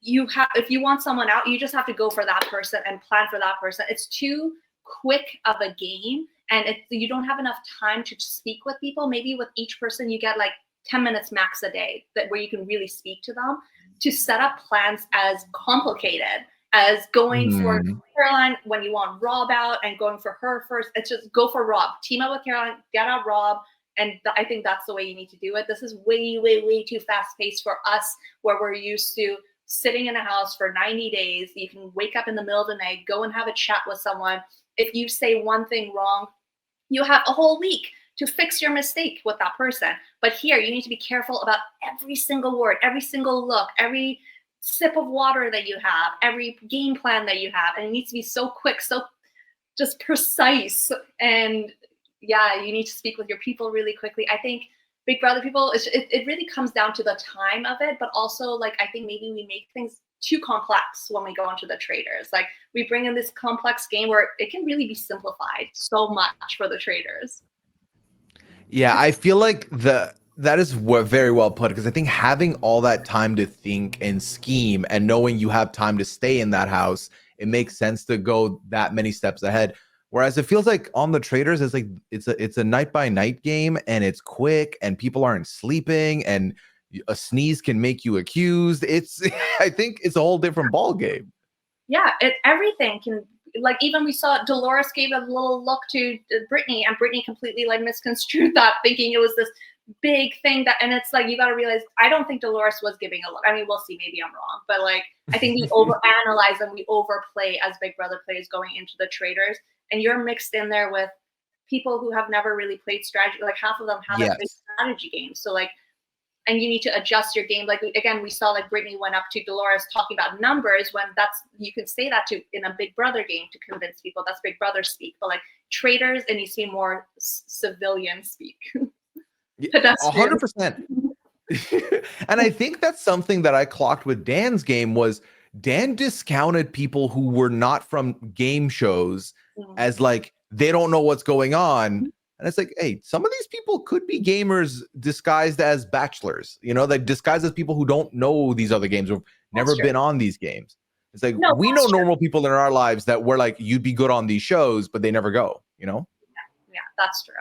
if you want someone out, you just have to go for that person and plan for that person. It's too quick of a game and you don't have enough time to speak with people. Maybe with each person you get like 10 minutes max a day where you can really speak to them to set up plans as complicated as going for Caroline when you want Rob out and going for her first. It's just go for Rob, team up with Caroline, get out Rob. And I think that's the way you need to do it. This is way, way, way too fast paced for us where we're used to sitting in a house for 90 days. You can wake up in the middle of the night, go and have a chat with someone. If you say one thing wrong, you have a whole week to fix your mistake with that person. But here, you need to be careful about every single word, every single look, every sip of water that you have, every game plan that you have. And it needs to be so quick, so just precise. And yeah, you need to speak with your people really quickly. I think Big Brother people, it really comes down to the time of it, but also like I think maybe we make things too complex when we go into the Traitors. Like we bring in this complex game where it can really be simplified so much for the Traitors. Yeah, I feel like that is very well put because I think having all that time to think and scheme and knowing you have time to stay in that house, it makes sense to go that many steps ahead. Whereas it feels like on the Traitors, it's like it's a night by night game and it's quick and people aren't sleeping and a sneeze can make you accused. I think it's a whole different ball game. Yeah, everything can, like even we saw Dolores gave a little look to Brittany and Brittany completely like misconstrued that thinking it was this big thing and it's like you got to realize I don't think Dolores was giving a look. I mean, we'll see, maybe I'm wrong, but like I think we overanalyze and we overplay as Big Brother players going into the Traitors, and you're mixed in there with people who have never really played strategy. Like half of them haven't played strategy games, so like, and you need to adjust your game. Like again, we saw like Brittany went up to Dolores talking about numbers when you can say that to in a Big Brother game to convince people that's Big Brother speak, but like Traitors, it needs to be more civilian speak. 100%. And I think that's something that I clocked with Dan's game was Dan discounted people who were not from game shows as like they don't know what's going on. And it's like, hey, some of these people could be gamers disguised as bachelors, like disguised as people who don't know these other games or have never been on these games. It's like we know normal people in our lives that we're like, you'd be good on these shows, but they never go, Yeah, that's true.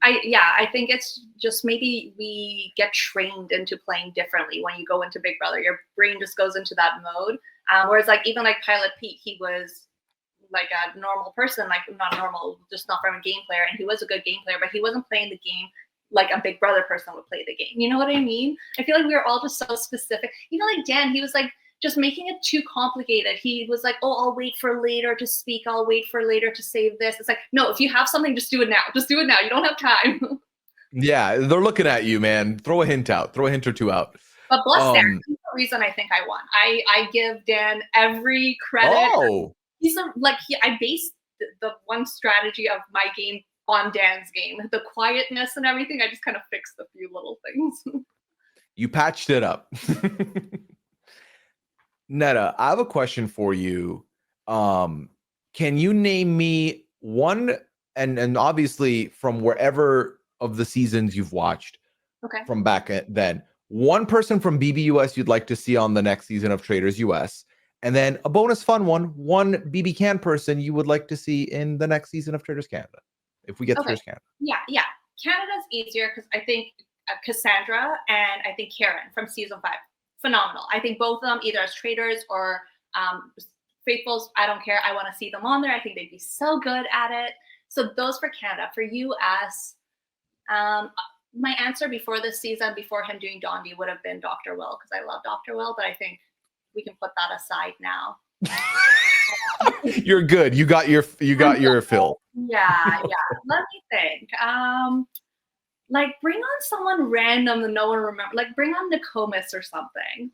I think it's just maybe we get trained into playing differently when you go into Big Brother. Your brain just goes into that mode. Whereas like even like Pilot Pete, he was like a normal person, like not normal, just not from a game player, and he was a good game player, but he wasn't playing the game like a Big Brother person would play the game. You know what I mean? I feel like we were all just so specific. Like Dan, he was like just making it too complicated. He was like, oh, I'll wait for later to speak. I'll wait for later to save this. It's like, no, if you have something, just do it now. Just do it now. You don't have time. Yeah, they're looking at you, man. Throw a hint out. Throw a hint or two out. But bless Dan. He's the reason I think I won. I give Dan every credit. Oh. I based the one strategy of my game on Dan's game. The quietness and everything, I just kind of fixed a few little things. You patched it up. Neda, I have a question for you. Can you name me one, and obviously from wherever of the seasons you've watched, okay, from back then, one person from BBUS you'd like to see on the next season of Traitors US, and then a bonus fun one BB Can person you would like to see in the next season of Traitors Canada, if we get Traitors Canada. Yeah. Canada's easier because I think Cassandra and I think Karen from season 5, phenomenal. I think both of them, either as traitors or faithfuls, I don't care. I want to see them on there. I think they'd be so good at it. So those for Canada. For US, my answer before this season, before him doing Dondi, would have been Dr. Will, because I love Dr. Will, but I think we can put that aside now. You're good. You got your fill. Yeah. Let me think. Bring on someone random that no one remembers. Bring on Nokomis or something.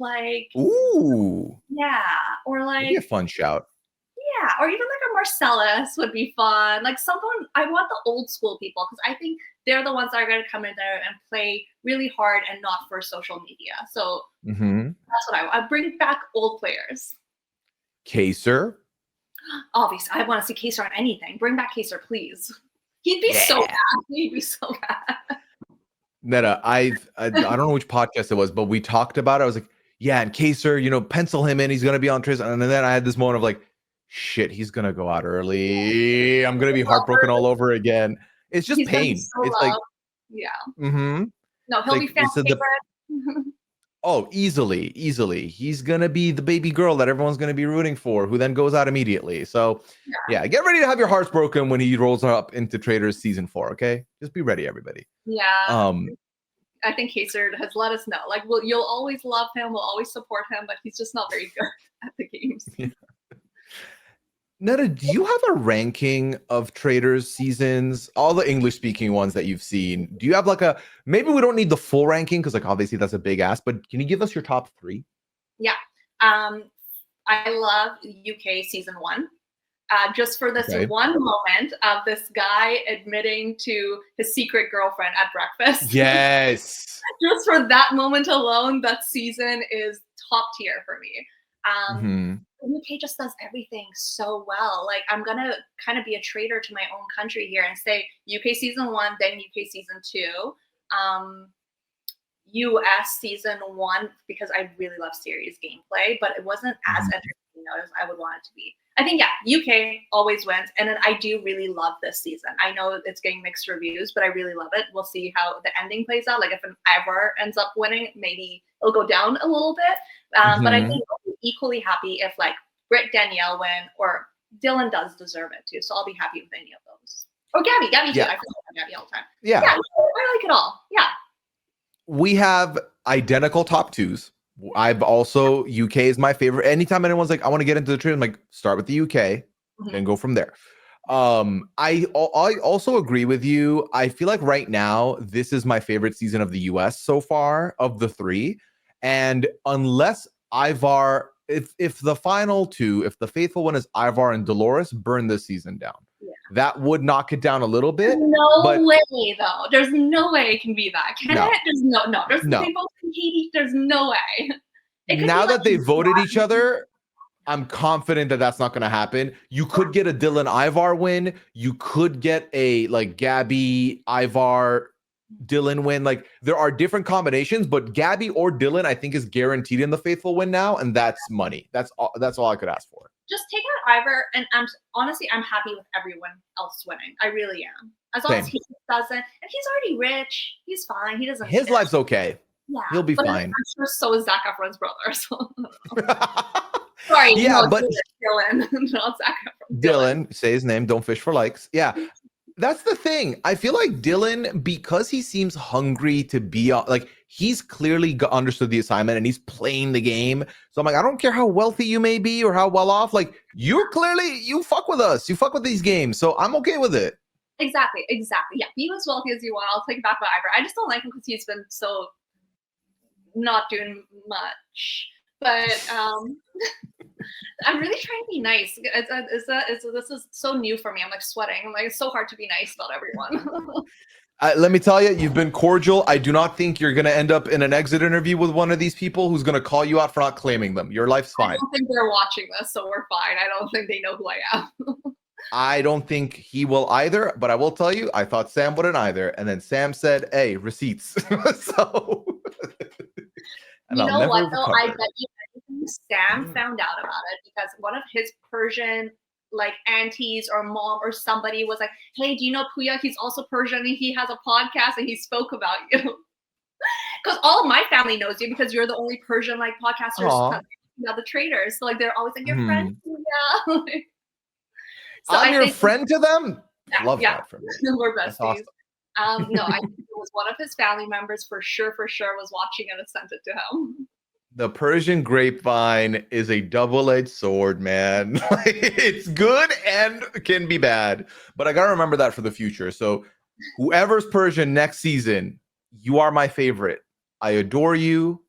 Ooh. Yeah. Or that'd be a fun shout. Yeah. Or even a Marcellus would be fun. Someone, I want the old school people, because I think they're the ones that are going to come in there and play really hard and not for social media. So that's what I want. I bring back old players. Kaser. Obviously, I want to see Kaser on anything. Bring back Kaser, please. He'd be so bad. He'd be so bad. Neda, I don't know which podcast it was, but we talked about it. I was like, yeah, and Kaser, pencil him in. He's going to be on Traitors. And then I had this moment of shit, he's going to go out early. I'm going to be heartbroken all over again. It's just pain. It's yeah. Mm-hmm. No, he'll be fan favorite. Oh, easily. He's going to be the baby girl that everyone's going to be rooting for, who then goes out immediately. So, yeah, get ready to have your hearts broken when he rolls up into Traitors season 4, okay? Just be ready, everybody. Yeah. I think Kaser has let us know. You'll always love him. We'll always support him, but he's just not very good at the games. Yeah. Neda, do you have a ranking of Traitors seasons, all the English-speaking ones that you've seen? Do you have maybe we don't need the full ranking because obviously that's a big ask, but can you give us your top 3? Yeah. I love UK season 1. Just for this one moment of this guy admitting to his secret girlfriend at breakfast. Yes. Just for that moment alone, that season is top tier for me. The UK just does everything so well. I'm gonna kind of be a traitor to my own country here and say UK season 1, then UK season 2, US season 1, because I really love series gameplay, but it wasn't as entertaining as I would want it to be. I think UK always wins, and then I do really love this season. I know it's getting mixed reviews, but I really love it. We'll see how the ending plays out. If an Ivar ends up winning, maybe it'll go down a little bit. But I think I'll be equally happy if Britt, Danielle win, or Dylan does deserve it too. So I'll be happy with any of those. Or Gabby too. I forget Gabby all the time. Yeah, I like it all. Yeah. We have identical top 2s. I've also, UK is my favorite. Anytime anyone's I want to get into the trade, I'm start with the UK and go from there. I also agree with you. I feel right now, this is my favorite season of the US so far of the 3. And unless Ivar, if the final 2, if the faithful one is Ivar and Dolores, burn this season down. Yeah. That would knock it down a little bit. No way, though. There's no way it can be that. Can it? There's no. They both hate there's no way. Now that they voted each other, I'm confident that that's not going to happen. You could get a Dylan Ivar win. You could get a Gabby Ivar Dylan win. There are different combinations, but Gabby or Dylan, I think, is guaranteed in the faithful win now, and that's money. That's all I could ask for. Just take out Ivar, and I'm happy with everyone else winning. I really am. As long as he doesn't, and he's already rich, he's fine. He doesn't. His life's okay. Yeah, he'll be fine. I'm sure so is Zac Efron's brother. So. Sorry, but Dylan, not Zac Efron. Dylan, say his name. Don't fish for likes. Yeah. That's the thing. I feel Dylan, because he seems hungry to be on, he's clearly understood the assignment and he's playing the game. So I'm like, I don't care how wealthy you may be or how well off. Like, you fuck with us. You fuck with these games. So I'm okay with it. Exactly. Yeah, be as wealthy as you want. I'll take it back whatever. I just don't like him because he's been so not doing much. But I'm really trying to be nice. This is so new for me. I'm like sweating. I'm like, it's so hard to be nice about everyone. Let me tell you, you've been cordial. I do not think you're going to end up in an exit interview with one of these people who's going to call you out for not claiming them. Your life's fine. I don't think they're watching this, so we're fine. I don't think they know who I am. I don't think he will either, but I will tell you, I thought Sam wouldn't either. And then Sam said, hey, receipts. So, you know what, though? I bet you Sam found out about it because one of his Persian like aunties or mom or somebody was like, hey, do you know Pooya? He's also Persian and he has a podcast and he spoke about you. Because all of my family knows you because you're the only Persian like podcasters, the Traitors. So like they're always like, your friend Pooya. So I'm your friend to them? Yeah, Love that for me. We're besties. Awesome. No, I think it was one of his family members for sure was watching and sent it to him. The Persian grapevine is a double-edged sword, man. It's good and can be bad. But I got to remember that for the future. So whoever's Persian next season, you are my favorite. I adore you.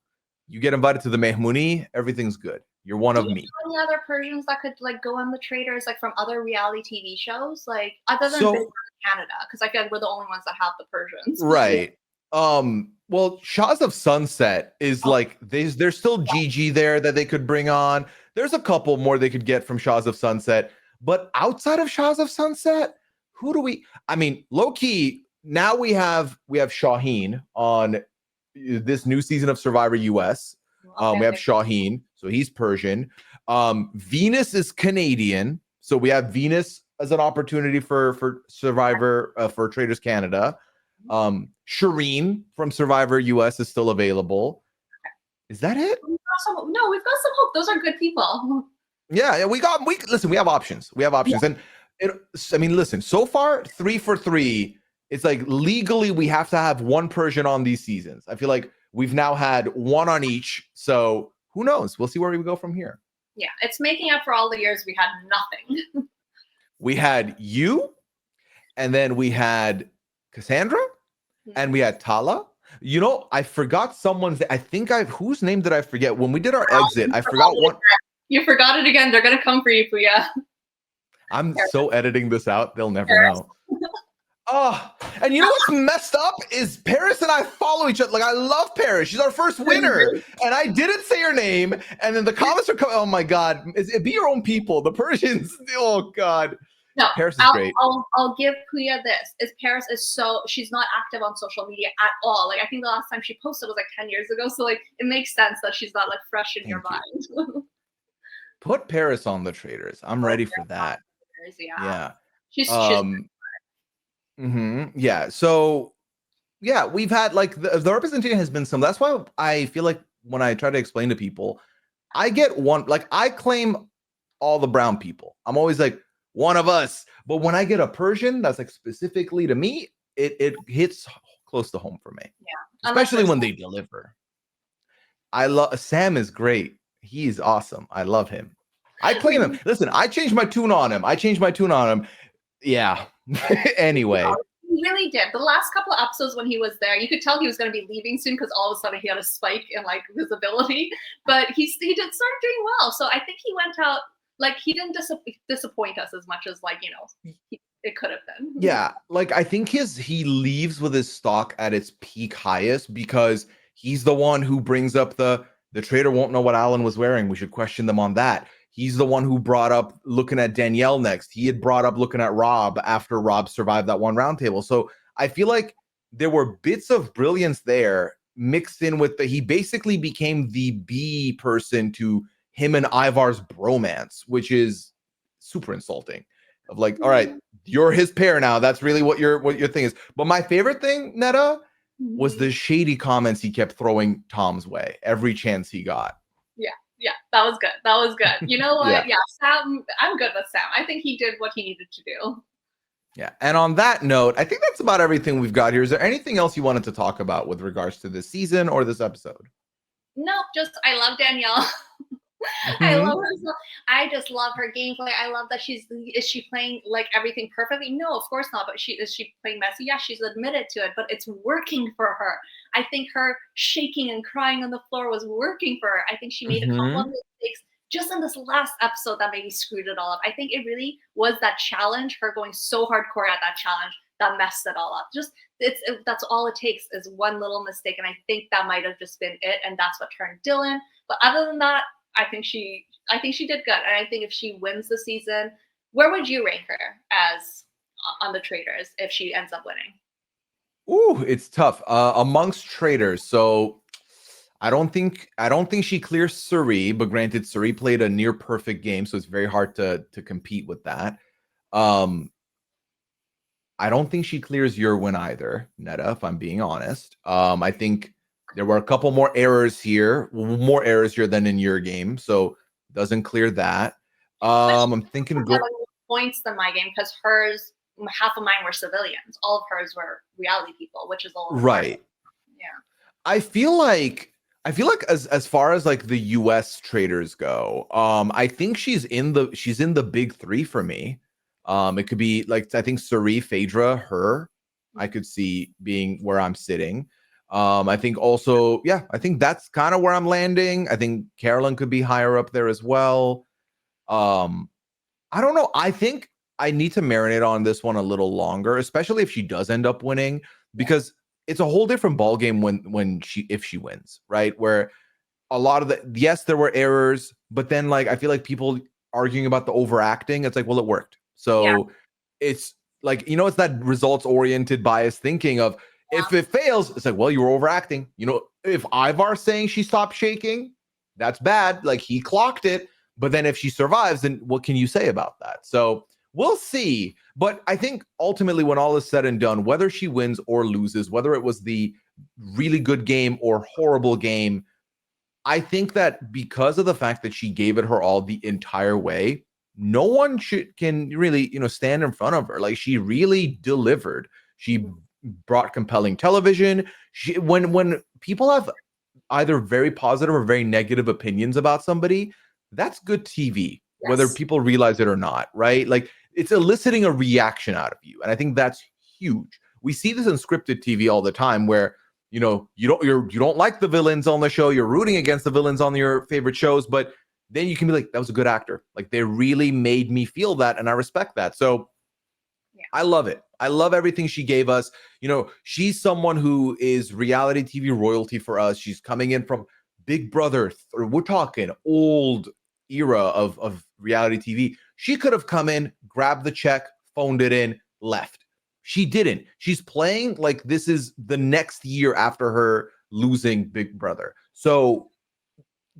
You get invited to the Mehmuni. Everything's good. You're one of me. Any other Persians that could like go on the Traitors, like from other reality TV shows, like other than Big Brother Canada? Because I feel like we're the only ones that have the Persians. Right. Well, Shahs of Sunset is like there's still Gigi there that they could bring on. There's a couple more they could get from Shahs of Sunset, but outside of Shahs of Sunset, who do we? I mean, low key. Now we have Shaheen on this new season of Survivor US. We have Shaheen, so he's Persian. Venus is Canadian, so we have Venus as an opportunity for Survivor for Traitors Canada. Shireen from Survivor US is still available. Is that it? We've got some hope. Those are good people. Yeah, we have options. And I mean, listen, so far 3 for 3. It's like legally we have to have one Persian on these seasons. I feel like we've now had one on each. So who knows? We'll see where we go from here. Yeah, it's making up for all the years we had nothing. We had you, and then we had Cassandra, and we had Tala. You know, I forgot whose name did I forget? When we did our exit, I forgot one. You forgot it again. They're going to come for you, Pooya. I'm so editing this out. They'll never know. Oh, and you know what's messed up is Paris and I follow each other. Like, I love Paris. She's our first winner. And I didn't say her name. And then the comments are coming. Oh my God. Be your own people. The Persians. Oh God. No, Paris is great. I'll give Pooya this. Paris is she's not active on social media at all. Like, I think the last time she posted was like 10 years ago. So like, it makes sense that she's not like fresh in your mind. Put Paris on the Traitors. I'm ready for that. Yeah. She's yeah. So yeah, we've had like the representation has been some. That's why I feel like when I try to explain to people, I get one, like I claim all the brown people. I'm always like one of us. But when I get a Persian that's like specifically to me, it hits close to home for me. Yeah. Especially when they deliver. I love Sam is great. He's awesome. I love him. I claim him. Listen, I changed my tune on him. Yeah. Anyway. He really did. The last couple of episodes when he was there, you could tell he was going to be leaving soon because all of a sudden he had a spike in like visibility. But he did start doing well. So I think he went out, like he didn't disappoint us as much as like, you know, it could have been. Yeah. Like I think he leaves with his stock at its peak highest because he's the one who brings up the traitor won't know what Alan was wearing. We should question them on that. He's the one who brought up looking at Danielle next. He had brought up looking at Rob after Rob survived that one roundtable. So I feel like there were bits of brilliance there mixed in with he basically became the B person to him and Ivar's bromance, which is super insulting. Of like, all right, you're his pair now. That's really what your thing is. But my favorite thing, Neda, was the shady comments he kept throwing Tom's way every chance he got. Yeah, that was good. You know what? Yeah, Sam, I'm good with Sam. I think he did what he needed to do. Yeah. And on that note, I think that's about everything we've got here. Is there anything else you wanted to talk about with regards to this season or this episode? Nope, just I love Danielle. I love her. I just love her gameplay. I love that is she playing like everything perfectly? No, of course not. But is she playing messy? Yeah, she's admitted to it, but it's working for her. I think her shaking and crying on the floor was working for her. I think she made a couple of mistakes just in this last episode that maybe screwed it all up. I think it really was that challenge, her going so hardcore at that challenge, that messed it all up. That's all it takes is one little mistake, and I think that might have just been it, and that's what turned Dylan. But other than that, I think she did good, and I think if she wins the season, where would you rank her as on the Traitors if she ends up winning? Ooh, it's tough. Amongst Traitors, so I don't think she clears Suri, but granted, Suri played a near perfect game, so it's very hard to compete with that. I don't think she clears your win either, Neda, if I'm being honest. I think there were a couple more errors here than in your game, so doesn't clear that. I'm thinking points than my game because hers, half of mine were civilians. All of hers were reality people, which is a little right. Yeah. I feel like as far as like the US Traitors go, I think she's in the big three for me. It could be like I think Suri, Phaedra, her. I could see being where I'm sitting. I think also, yeah, I think that's kind of where I'm landing. I think Carolyn could be higher up there as well. I don't know. I think I need to marinate on this one a little longer, especially if she does end up winning, because it's a whole different ballgame if she wins, right? Where a lot of yes, there were errors, but then like I feel like people arguing about the overacting, it's like, well, it worked. So it's like, it's that results oriented bias thinking of if it fails, it's like, well, you were overacting. If Ivar's saying she stopped shaking, that's bad. Like he clocked it. But then if she survives, then what can you say about that? So we'll see. But I think ultimately, when all is said and done, whether she wins or loses, whether it was the really good game or horrible game, I think that because of the fact that she gave it her all the entire way, no one can really, stand in front of her. Like she really delivered. She brought compelling television. When people have either very positive or very negative opinions about somebody, that's good TV, whether people realize it or not, right? Like it's eliciting a reaction out of you. And I think that's huge. We see this in scripted TV all the time where, you don't like the villains on the show, you're rooting against the villains on your favorite shows, but then you can be like, that was a good actor. Like they really made me feel that, and I respect that. So I love it. I love everything she gave us. She's someone who is reality TV royalty for us. She's coming in from Big Brother. We're talking old era of reality TV. She could have come in, grabbed the check, phoned it in, left. She didn't. She's playing like this is the next year after her losing Big Brother. So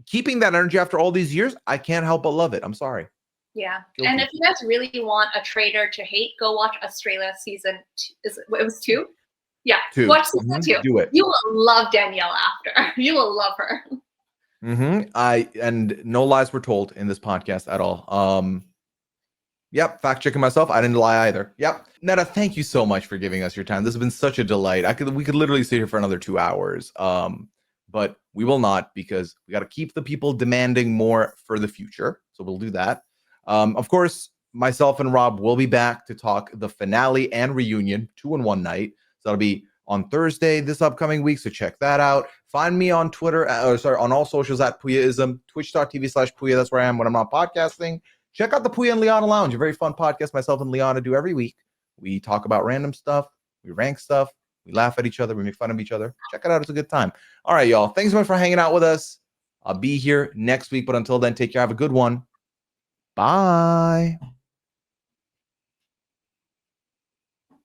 keeping that energy after all these years, I can't help but love it. I'm sorry. Yeah. Guilty. And if you guys really want a traitor to hate, go watch Australia season it was 2? Yeah. 2. Watch season 2. Do it. You will love Danielle after. You will love her. And no lies were told in this podcast at all. Yep, fact checking myself. I didn't lie either. Yep. Neda, thank you so much for giving us your time. This has been such a delight. We could literally sit here for another 2 hours. But we will not, because we got to keep the people demanding more for the future. So we'll do that. Of course, myself and Rob will be back to talk the finale and reunion 2 in 1 night. So that'll be on Thursday this upcoming week. So check that out. Find me on Twitter, on all socials at Pooyaism, twitch.tv/Pooya. That's where I am when I'm not podcasting. Check out the Pooya and Liana Lounge, a very fun podcast myself and Liana do every week. We talk about random stuff. We rank stuff. We laugh at each other. We make fun of each other. Check it out. It's a good time. All right, y'all. Thanks so much for hanging out with us. I'll be here next week. But until then, take care. Have a good one. Bye.